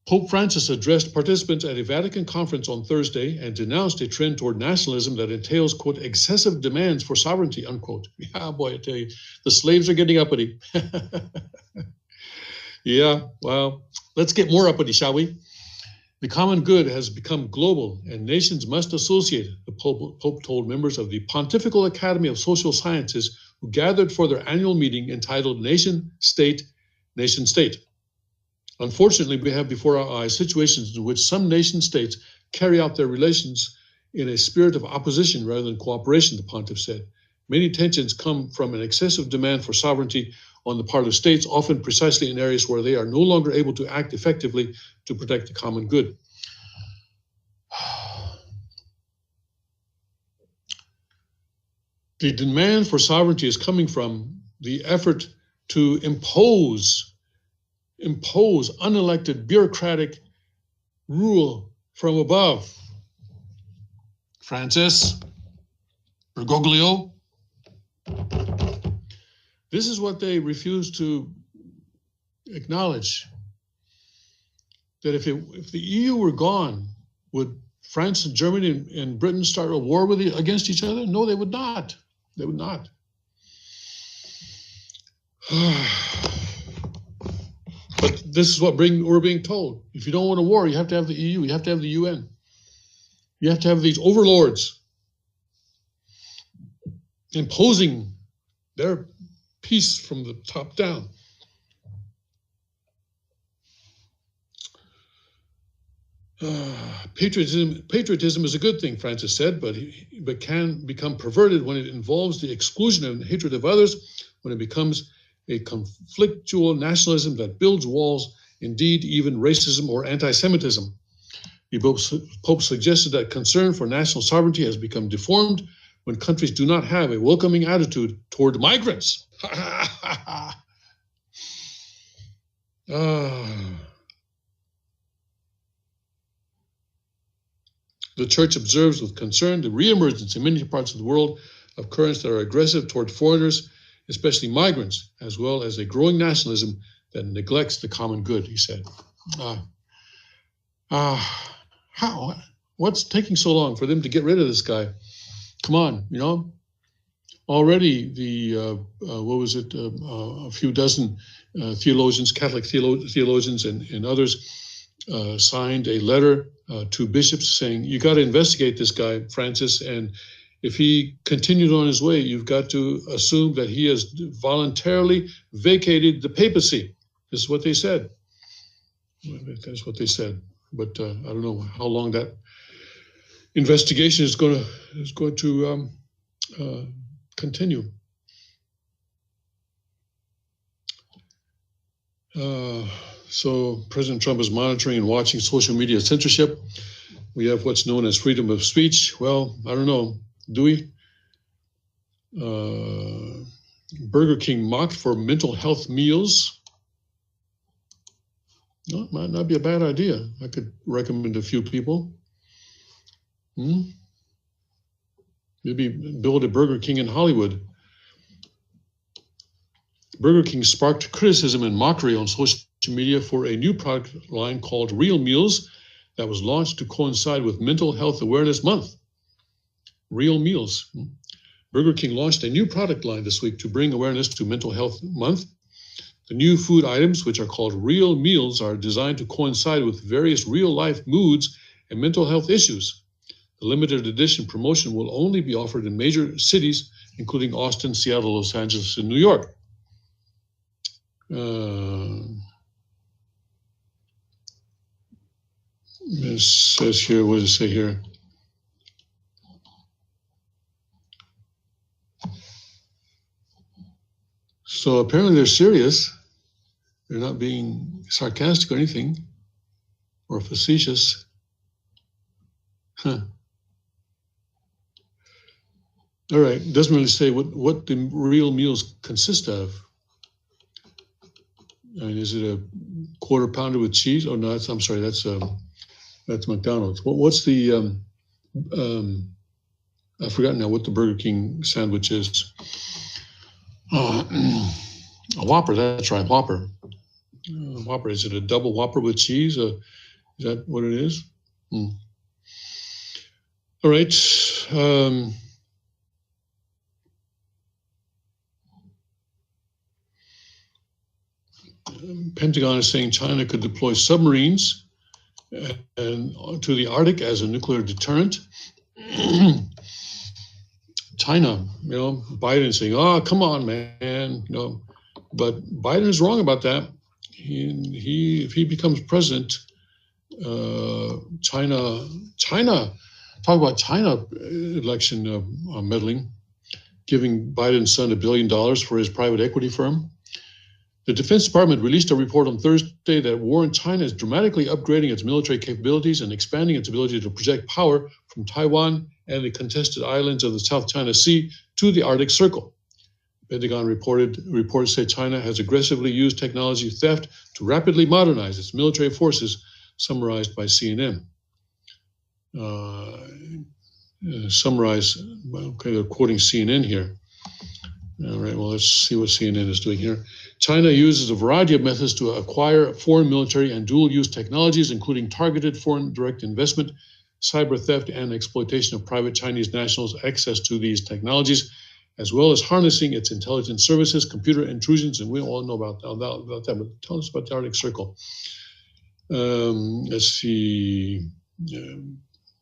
Pope Francis addressed participants at a Vatican conference on Thursday and denounced a trend toward nationalism that entails, quote, excessive demands for sovereignty, unquote. Yeah, boy, I tell you, the slaves are getting uppity. Yeah, well, let's get more uppity, shall we? The common good has become global and nations must associate, the Pope told members of the Pontifical Academy of Social Sciences who gathered for their annual meeting entitled Nation, State, Nation State. Unfortunately, we have before our eyes situations in which some nation states carry out their relations in a spirit of opposition rather than cooperation, the pontiff said. Many tensions come from an excessive demand for sovereignty on the part of states, often precisely in areas where they are no longer able to act effectively to protect the common good. The demand for sovereignty is coming from the effort to impose unelected bureaucratic rule from above. Francis, Bergoglio. This is what they refuse to acknowledge. That if the EU were gone, would France and Germany and Britain start a war against each other? No, they would not. They would not. But this is what we're being told. If you don't want a war, you have to have the EU. You have to have the UN. You have to have these overlords imposing their peace from the top down. Patriotism is a good thing, Francis said, but can become perverted when it involves the exclusion and hatred of others, when it becomes a conflictual nationalism that builds walls, indeed even racism or anti-Semitism. The Pope suggested that concern for national sovereignty has become deformed when countries do not have a welcoming attitude toward migrants. The Church observes with concern the reemergence in many parts of the world of currents that are aggressive toward foreigners, especially migrants, as well as a growing nationalism that neglects the common good, he said. How? What's taking so long for them to get rid of this guy? Come on, Already the, a few dozen theologians, Catholic theologians and others signed a letter to bishops saying, you got to investigate this guy, Francis, and if he continued on his way, you've got to assume that he has voluntarily vacated the papacy. This is what they said. That's what they said. But I don't know how long that investigation is going to continue. So President Trump is monitoring and watching social media censorship, We have what's known as freedom of speech. Well, I don't know. Do we? Burger King mocked for mental health meals. No, it might not be a bad idea. I could recommend a few people. Maybe build a Burger King in Hollywood. Burger King sparked criticism and mockery on social media for a new product line called Real Meals that was launched to coincide with Mental Health Awareness Month. Real Meals. Burger King launched a new product line this week to bring awareness to Mental Health Month. The new food items, which are called Real Meals, are designed to coincide with various real-life moods and mental health issues. The limited edition promotion will only be offered in major cities, including Austin, Seattle, Los Angeles, and New York. It says here, what does it say here? So apparently they're serious. They're not being sarcastic or anything, or facetious. All right, it doesn't really say what the real meals consist of. I mean, is it a quarter pounder with cheese? Oh no, I'm sorry, that's McDonald's. What's the I forgot now what the Burger King sandwich is. A Whopper, that's right, Whopper. Whopper, is it a double Whopper with cheese? Is that what it is? All right. Pentagon is saying China could deploy submarines and to the Arctic as a nuclear deterrent. China, Biden saying, "Oh, come on, man," but Biden is wrong about that. If he becomes president, China, talk about China election meddling, giving Biden's son $1 billion for his private equity firm. The Defense Department released a report on Thursday that warned China is dramatically upgrading its military capabilities and expanding its ability to project power from Taiwan and the contested islands of the South China Sea to the Arctic Circle. Pentagon reports say China has aggressively used technology theft to rapidly modernize its military forces, summarized by CNN. They're quoting CNN here. All right, well, let's see what CNN is doing here. China uses a variety of methods to acquire foreign military and dual-use technologies, including targeted foreign direct investment, cyber theft, and exploitation of private Chinese nationals' access to these technologies, as well as harnessing its intelligence services, computer intrusions, and we all know about that, but tell us about the Arctic Circle. Let's see.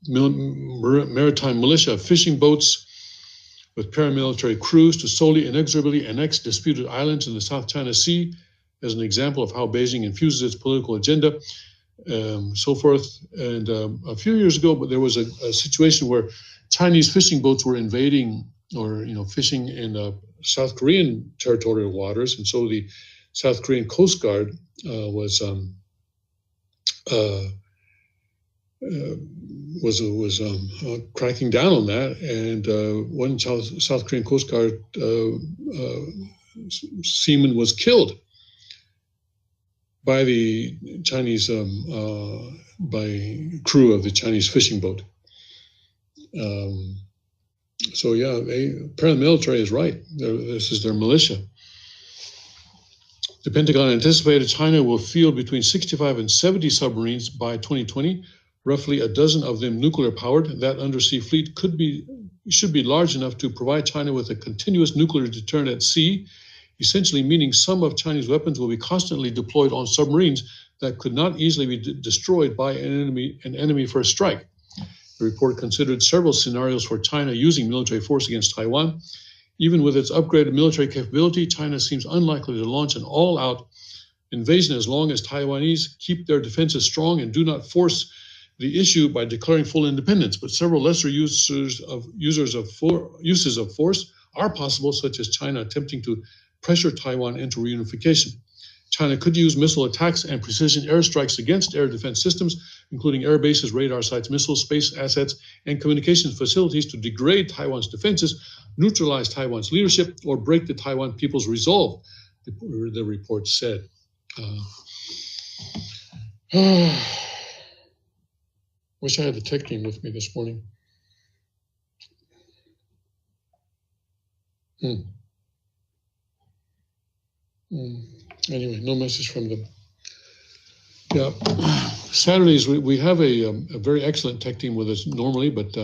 Maritime militia, fishing boats with paramilitary crews to solely inexorably annex disputed islands in the South China Sea as an example of how Beijing infuses its political agenda, so forth. And a few years ago, but there was a situation where Chinese fishing boats were invading or fishing in South Korean territorial waters, and so the South Korean Coast Guard was cracking down on that, and one South Korean Coast Guard seaman was killed by the Chinese by crew of the Chinese fishing boat. So yeah, paramilitary is right. This is their militia. The Pentagon anticipated China will field between 65 and 70 submarines by 2020. Roughly a dozen of them nuclear-powered. That undersea fleet should be large enough to provide China with a continuous nuclear deterrent at sea, essentially meaning some of Chinese weapons will be constantly deployed on submarines that could not easily be destroyed by an enemy first strike. The report considered several scenarios for China using military force against Taiwan. Even with its upgraded military capability, China seems unlikely to launch an all-out invasion as long as Taiwanese keep their defenses strong and do not force the issue by declaring full independence, but several lesser uses of force are possible, such as China attempting to pressure Taiwan into reunification. China could use missile attacks and precision airstrikes against air defense systems, including air bases, radar sites, missiles, space assets, and communications facilities to degrade Taiwan's defenses, neutralize Taiwan's leadership, or break the Taiwan people's resolve, the report said. Wish I had the tech team with me this morning. Anyway, no message from them. Yeah, Saturdays we have a very excellent tech team with us normally, but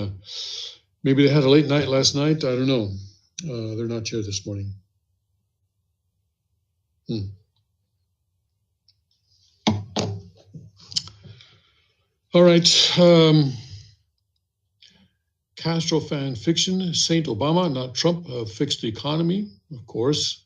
maybe they had a late night last night. I don't know. They're not here this morning. All right. Castro fan fiction. Saint Obama, not Trump, fixed the economy, of course.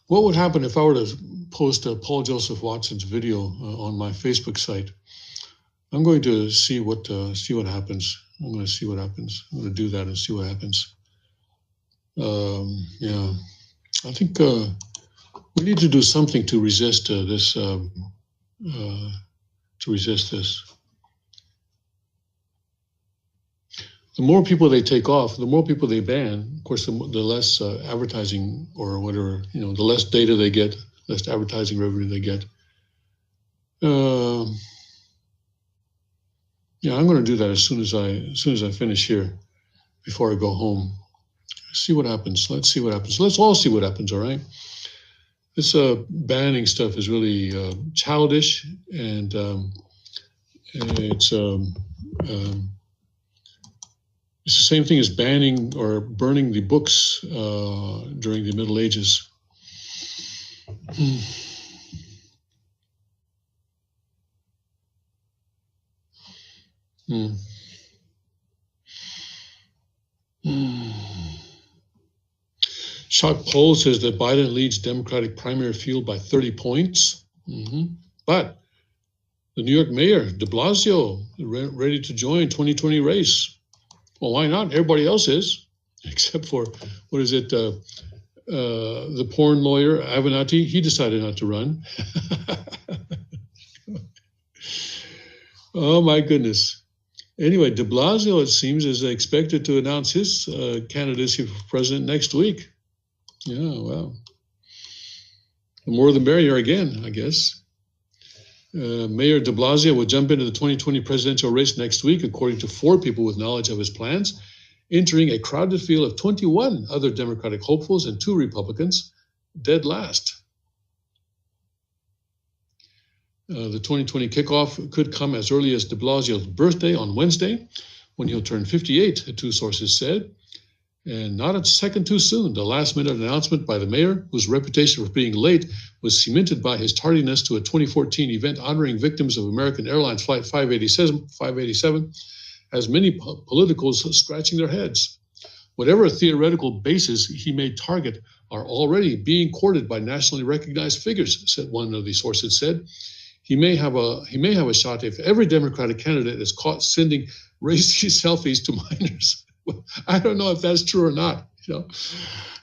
What would happen if I were to post Paul Joseph Watson's video on my Facebook site? I'm going to see what happens. I'm going to see what happens. I'm going to do that and see what happens. Yeah, I think we need to do something to resist this. To resist this. The more people they take off, the more people they ban. Of course, the less advertising or whatever, the less data they get, less advertising revenue they get. Yeah, I'm going to do that as soon as I finish here, before I go home. See what happens. Let's see what happens. Let's all see what happens. All right. This banning stuff is really childish, and it's the same thing as banning or burning the books during the Middle Ages. Shock poll says that Biden leads Democratic primary field by 30 points. But the New York mayor, de Blasio, ready to join 2020 race. Well, why not? Everybody else is, except for, what is it, the porn lawyer, Avenatti. He decided not to run. Oh, my goodness. Anyway, de Blasio, it seems, is expected to announce his candidacy for president next week. Yeah, well, the more the merrier again, I guess. Mayor de Blasio will jump into the 2020 presidential race next week, according to 4 people with knowledge of his plans, entering a crowded field of 21 other Democratic hopefuls and 2 Republicans, dead last. The 2020 kickoff could come as early as de Blasio's birthday on Wednesday, when he'll turn 58, 2 sources said. And not a second too soon, the last-minute announcement by the mayor, whose reputation for being late was cemented by his tardiness to a 2014 event honoring victims of American Airlines Flight 587, has many politicals scratching their heads. Whatever theoretical bases he may target are already being courted by nationally recognized figures, said one of the sources said. He may have a shot if every Democratic candidate is caught sending racy selfies to minors. I don't know if that's true or not.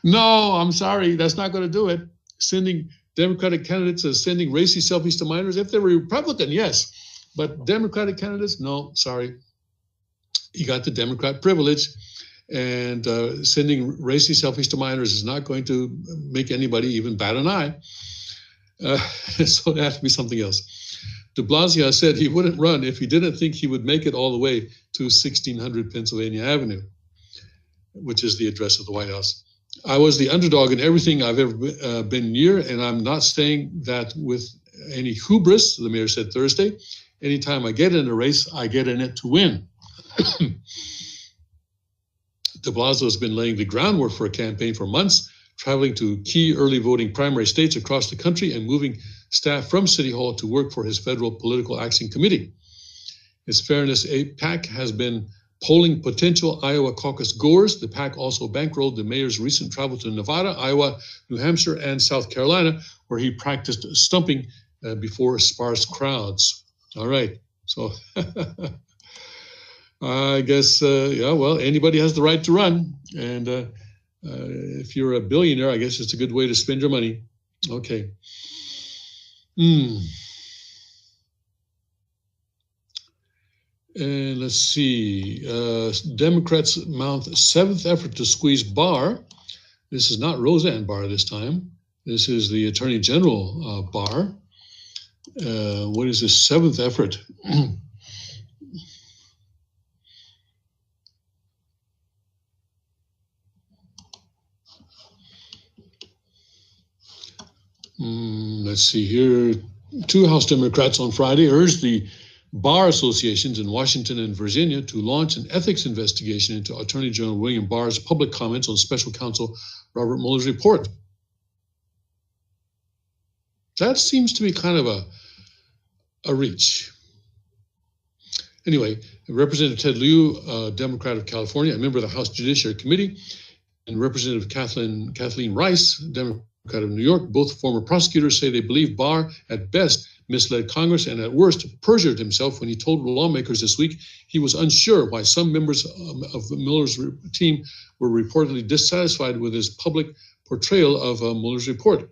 No, I'm sorry, that's not going to do it. Sending Democratic candidates as sending racy selfies to minors. If they were Republican, yes, but Democratic candidates, no, sorry. You got the Democrat privilege, and sending racy selfies to minors is not going to make anybody even bat an eye. So it has to be something else. De Blasio said he wouldn't run if he didn't think he would make it all the way to 1600 Pennsylvania Avenue, which is the address of the White House. I was the underdog in everything I've ever been near, and I'm not saying that with any hubris, the mayor said Thursday. Anytime I get in a race, I get in it to win. De Blasio has been laying the groundwork for a campaign for months, traveling to key early voting primary states across the country and moving staff from City Hall to work for his federal political action committee. His Fairness APAC has been polling potential Iowa caucus goers. The PAC also bankrolled the mayor's recent travel to Nevada, Iowa, New Hampshire, and South Carolina, where he practiced stumping before sparse crowds. All right, so I guess, yeah, well, anybody has the right to run. And if you're a billionaire, I guess it's a good way to spend your money. Okay. And let's see, Democrats mount seventh effort to squeeze Barr. This is not Roseanne Barr this time. This is the Attorney General Barr. What is this seventh effort? Let's see here. Two House Democrats on Friday urged the bar associations in Washington and Virginia to launch an ethics investigation into Attorney General William Barr's public comments on Special Counsel Robert Mueller's report. That seems to be kind of a reach. Anyway, Representative Ted Lieu, a Democrat of California, a member of the House Judiciary Committee, and Representative Kathleen Rice, Democrat of New York, both former prosecutors, say they believe Barr, at best, misled Congress and at worst perjured himself when he told lawmakers this week he was unsure why some members of Mueller's team were reportedly dissatisfied with his public portrayal of Mueller's report.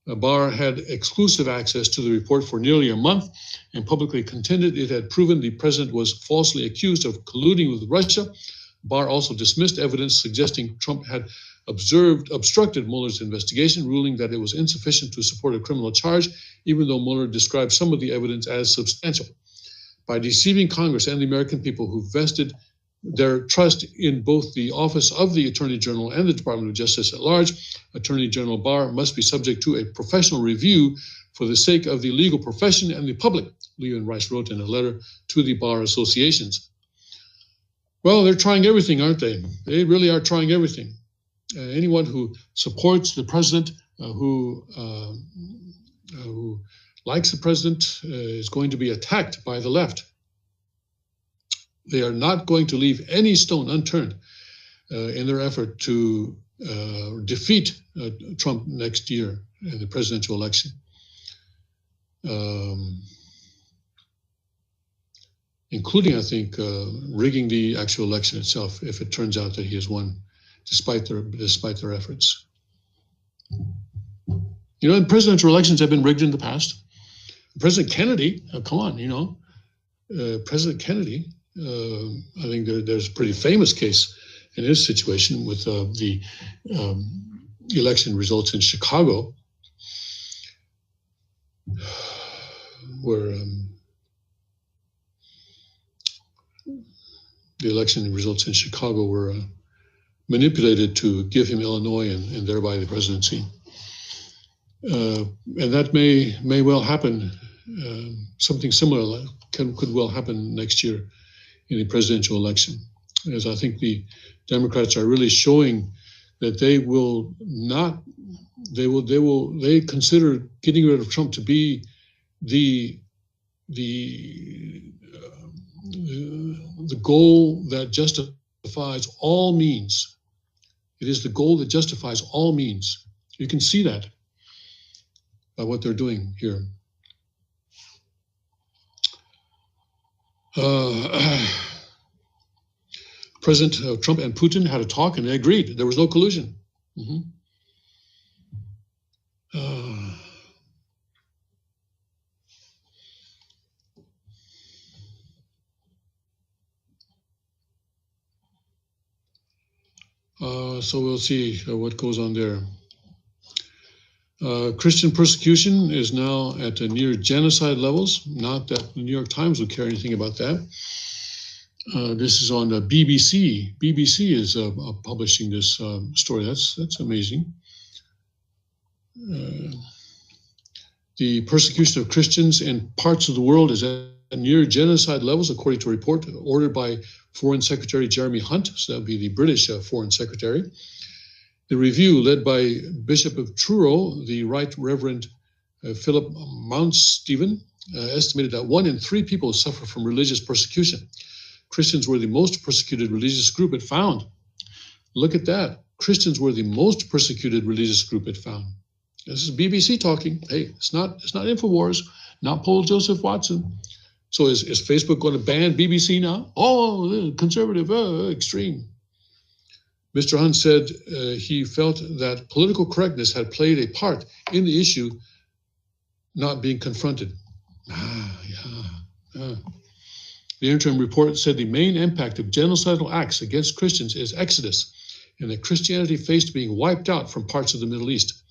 Barr had exclusive access to the report for nearly a month and publicly contended it had proven the president was falsely accused of colluding with Russia. Barr also dismissed evidence suggesting Trump had obstructed Mueller's investigation, ruling that it was insufficient to support a criminal charge, even though Mueller described some of the evidence as substantial. By deceiving Congress and the American people who vested their trust in both the office of the Attorney General and the Department of Justice at large, Attorney General Barr must be subject to a professional review for the sake of the legal profession and the public, Lieu and Rice wrote in a letter to the bar associations. Well, they're trying everything, aren't they? They really are trying everything. Anyone who supports the president, who likes the president, is going to be attacked by the left. They are not going to leave any stone unturned in their effort to defeat Trump next year in the presidential election. Including, I think, rigging the actual election itself if it turns out that he has won, despite their efforts. You know, presidential elections have been rigged in the past. President Kennedy, come on, President Kennedy, I think there's a pretty famous case in his situation with the election results in Chicago, where the election results in Chicago were manipulated to give him Illinois and thereby the presidency. And that may well happen. Something similar could well happen next year in the presidential election, as I think the Democrats are really showing that they consider getting rid of Trump to be the goal that justifies all means. It is the goal that justifies all means. You can see that by what they're doing here. President Trump and Putin had a talk and they agreed. There was no collusion. So we'll see what goes on there. Christian persecution is now at near genocide levels. Not that the New York Times would care anything about that. This is on the BBC. BBC is publishing this story. That's amazing. The persecution of Christians in parts of the world is at near genocide levels, according to a report ordered by Foreign Secretary Jeremy Hunt. So that would be the British Foreign Secretary. The review, led by Bishop of Truro, the Right Reverend Philip Mountstephen, estimated that 1 in 3 people suffer from religious persecution. Christians were the most persecuted religious group it found. Look at that. Christians were the most persecuted religious group it found. This is BBC talking. Hey, it's not InfoWars, not Paul Joseph Watson. So is Facebook going to ban BBC now? Oh, conservative, extreme. Mr. Hunt said he felt that political correctness had played a part in the issue not being confronted. The interim report said the main impact of genocidal acts against Christians is exodus, and that Christianity faced being wiped out from parts of the Middle East.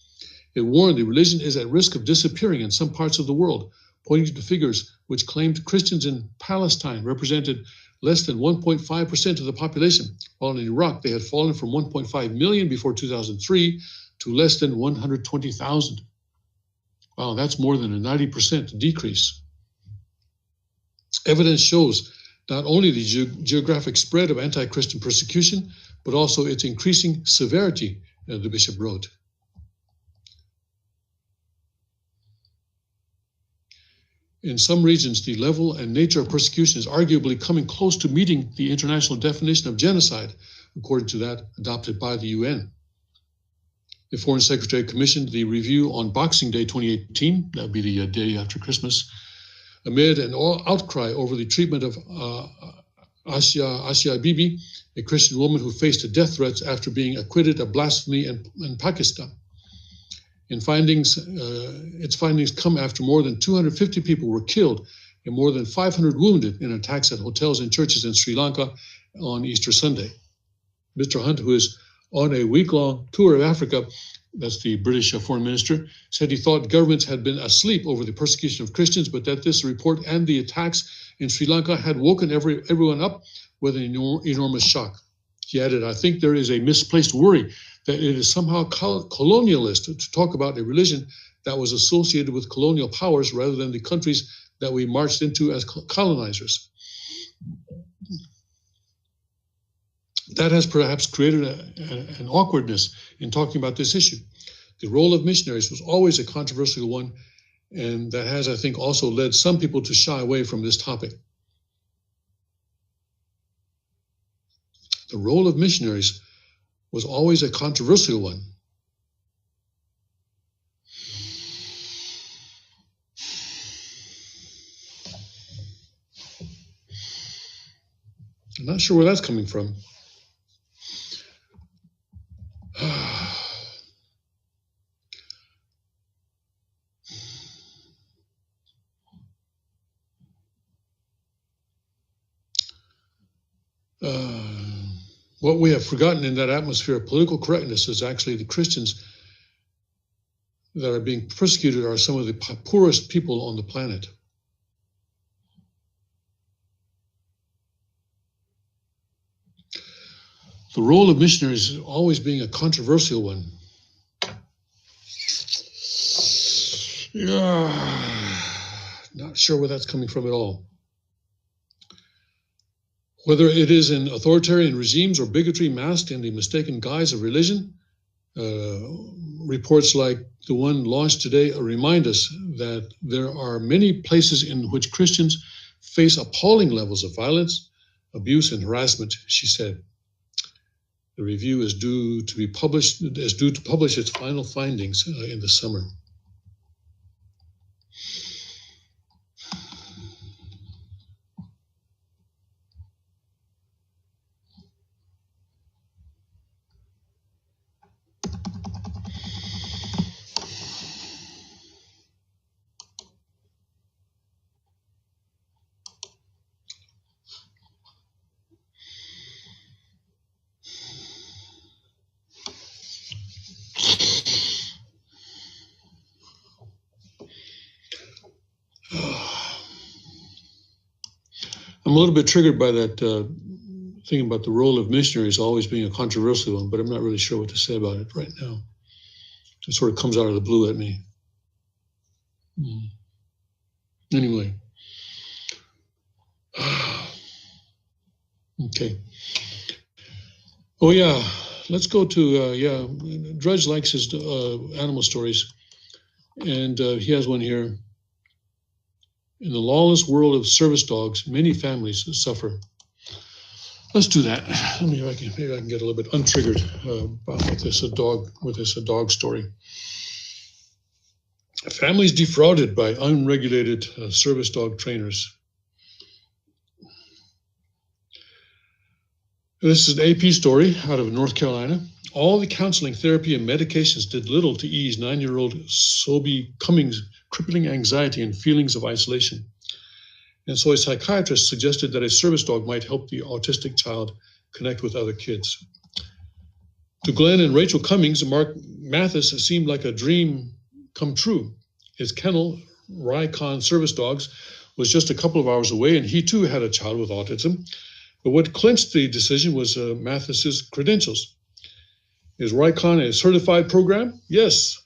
It warned the religion is at risk of disappearing in some parts of the world, pointing to figures which claimed Christians in Palestine represented less than 1.5% of the population, while in Iraq they had fallen from 1.5 million before 2003 to less than 120,000. Wow, that's more than a 90% decrease. Evidence shows not only the geographic spread of anti-Christian persecution, but also its increasing severity, the bishop wrote. In some regions, the level and nature of persecution is arguably coming close to meeting the international definition of genocide, according to that adopted by the UN. The Foreign Secretary commissioned the review on Boxing Day 2018, that would be the day after Christmas, amid an outcry over the treatment of Asia Bibi, a Christian woman who faced death threats after being acquitted of blasphemy in Pakistan. Its findings come after more than 250 people were killed and more than 500 wounded in attacks at hotels and churches in Sri Lanka on Easter Sunday. Mr. Hunt, who is on a week-long tour of Africa, that's the British foreign minister, said he thought governments had been asleep over the persecution of Christians, but that this report and the attacks in Sri Lanka had woken everyone up with an enormous shock. He added, I think there is a misplaced worry that it is somehow colonialist to talk about a religion that was associated with colonial powers rather than the countries that we marched into as colonizers. That has perhaps created an awkwardness in talking about this issue. The role of missionaries was always a controversial one, and that has, I think, also led some people to shy away from this topic. The role of missionaries was always a controversial one. I'm not sure where that's coming from. What we have forgotten in that atmosphere of political correctness is actually the Christians that are being persecuted are some of the poorest people on the planet. The role of missionaries is always being a controversial one. Not sure where that's coming from at all. Whether it is in authoritarian regimes or bigotry masked in the mistaken guise of religion, reports like the one launched today remind us that there are many places in which Christians face appalling levels of violence, abuse, and harassment, she said. The review is due to publish its final findings in the summer. I'm a little bit triggered by that thing about the role of missionaries always being a controversial one, but I'm not really sure what to say about it right now. It sort of comes out of the blue at me. Anyway. Okay. Oh, yeah. Let's go to, Drudge likes his animal stories. And he has one here. In the lawless world of service dogs, many families suffer. Let's do that. Maybe I can get a little bit untriggered with this dog story. Families defrauded by unregulated service dog trainers. This is an AP story out of North Carolina. All the counseling, therapy, and medications did little to ease 9-year-old Sobe Cummings' crippling anxiety and feelings of isolation. And so a psychiatrist suggested that a service dog might help the autistic child connect with other kids. To Glenn and Rachel Cummings, Mark Mathis seemed like a dream come true. His kennel, Lycaonia service dogs, was just a couple of hours away, and he too had a child with autism. But what clinched the decision was Mathis's credentials. Is Lycaonia a certified program? Yes,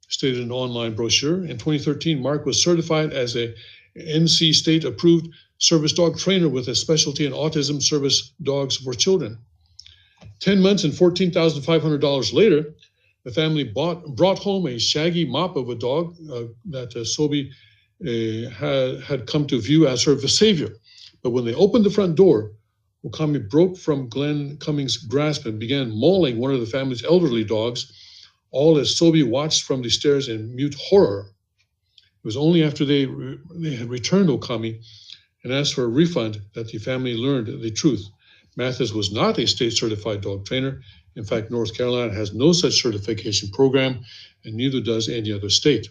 stated an online brochure. In 2013, Mark was certified as a NC state-approved service dog trainer with a specialty in autism service dogs for children. 10 months and $14,500 later, the family brought home a shaggy mop of a dog that Sobe had come to view as her savior. But when they opened the front door, Okami broke from Glenn Cummings' grasp and began mauling one of the family's elderly dogs, all as Sobe watched from the stairs in mute horror. It was only after they had returned Okami and asked for a refund that the family learned the truth. Mathis was not a state-certified dog trainer. In fact, North Carolina has no such certification program, and neither does any other state.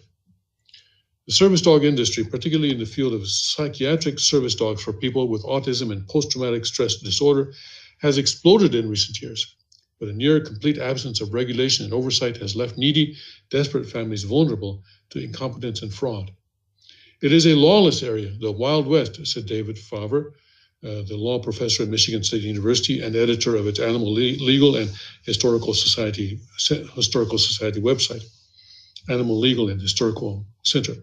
The service dog industry, particularly in the field of psychiatric service dogs for people with autism and post-traumatic stress disorder, has exploded in recent years. But a near complete absence of regulation and oversight has left needy, desperate families vulnerable to incompetence and fraud. It is a lawless area, the Wild West, said David Favre, the law professor at Michigan State University and editor of its Animal Legal and Historical Society website, Animal Legal and Historical Center.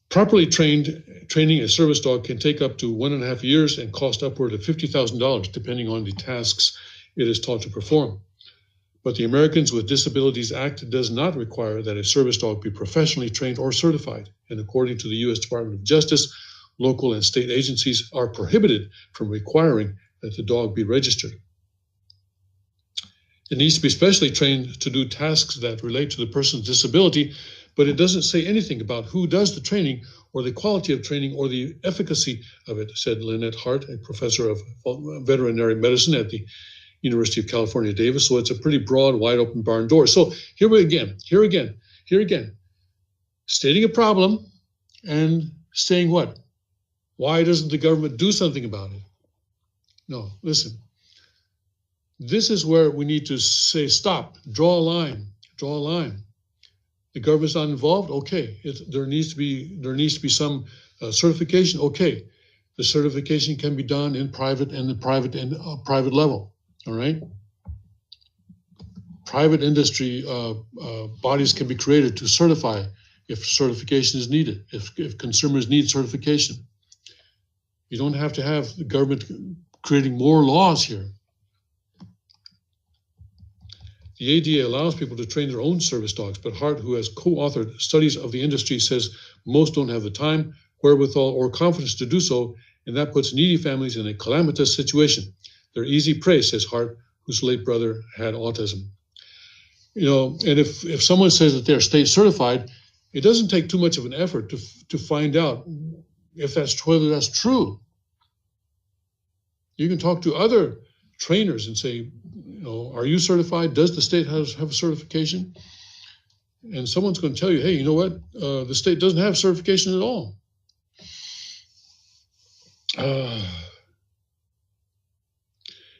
Properly training a service dog can take up to 1.5 years and cost upward of $50,000, depending on the tasks it is taught to perform. But the Americans with Disabilities Act does not require that a service dog be professionally trained or certified. And according to the U.S. Department of Justice, local and state agencies are prohibited from requiring that the dog be registered. It needs to be specially trained to do tasks that relate to the person's disability, but it doesn't say anything about who does the training or the quality of training or the efficacy of it, said Lynette Hart, a professor of veterinary medicine at the University of California, Davis. So it's a pretty broad, wide open barn door. So here again, stating a problem and saying what? Why doesn't the government do something about it? No, listen. This is where we need to say, stop, draw a line. The government's not involved. Okay, there needs to be some certification. Okay, the certification can be done in private level. All right. Private industry bodies can be created to certify if certification is needed. If consumers need certification, you don't have to have the government creating more laws here. The ADA allows people to train their own service dogs, but Hart, who has co-authored studies of the industry, says most don't have the time, wherewithal, or confidence to do so, and that puts needy families in a calamitous situation. They're easy prey, says Hart, whose late brother had autism. You know, and if someone says that they're state certified, it doesn't take too much of an effort to find out whether that's true. You can talk to other trainers and say, you know, are you certified? Does the state have a certification? And someone's going to tell you, hey, you know what? The state doesn't have certification at all.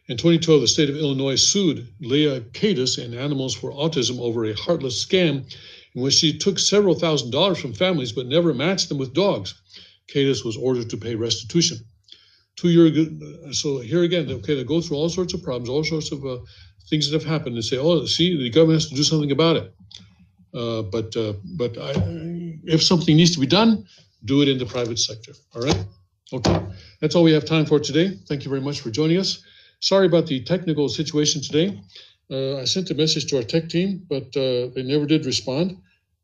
In 2012, the state of Illinois sued Lycaonia and Animals for Autism over a heartless scam in which she took several $1,000s from families but never matched them with dogs. Cadis was ordered to pay restitution. 2 years ago, so here again, okay, they go through all sorts of problems, all sorts of things that have happened, and say, oh, see, the government has to do something about it. If something needs to be done, do it in the private sector. All right? Okay, that's all we have time for today. Thank you very much for joining us. Sorry about the technical situation today. I sent a message to our tech team, but they never did respond.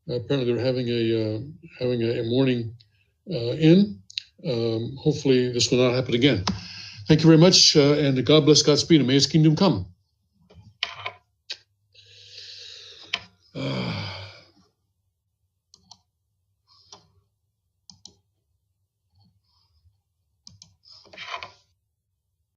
Apparently, they're having a morning in. Hopefully, this will not happen again. Thank you very much, and God bless, Godspeed, and may His kingdom come.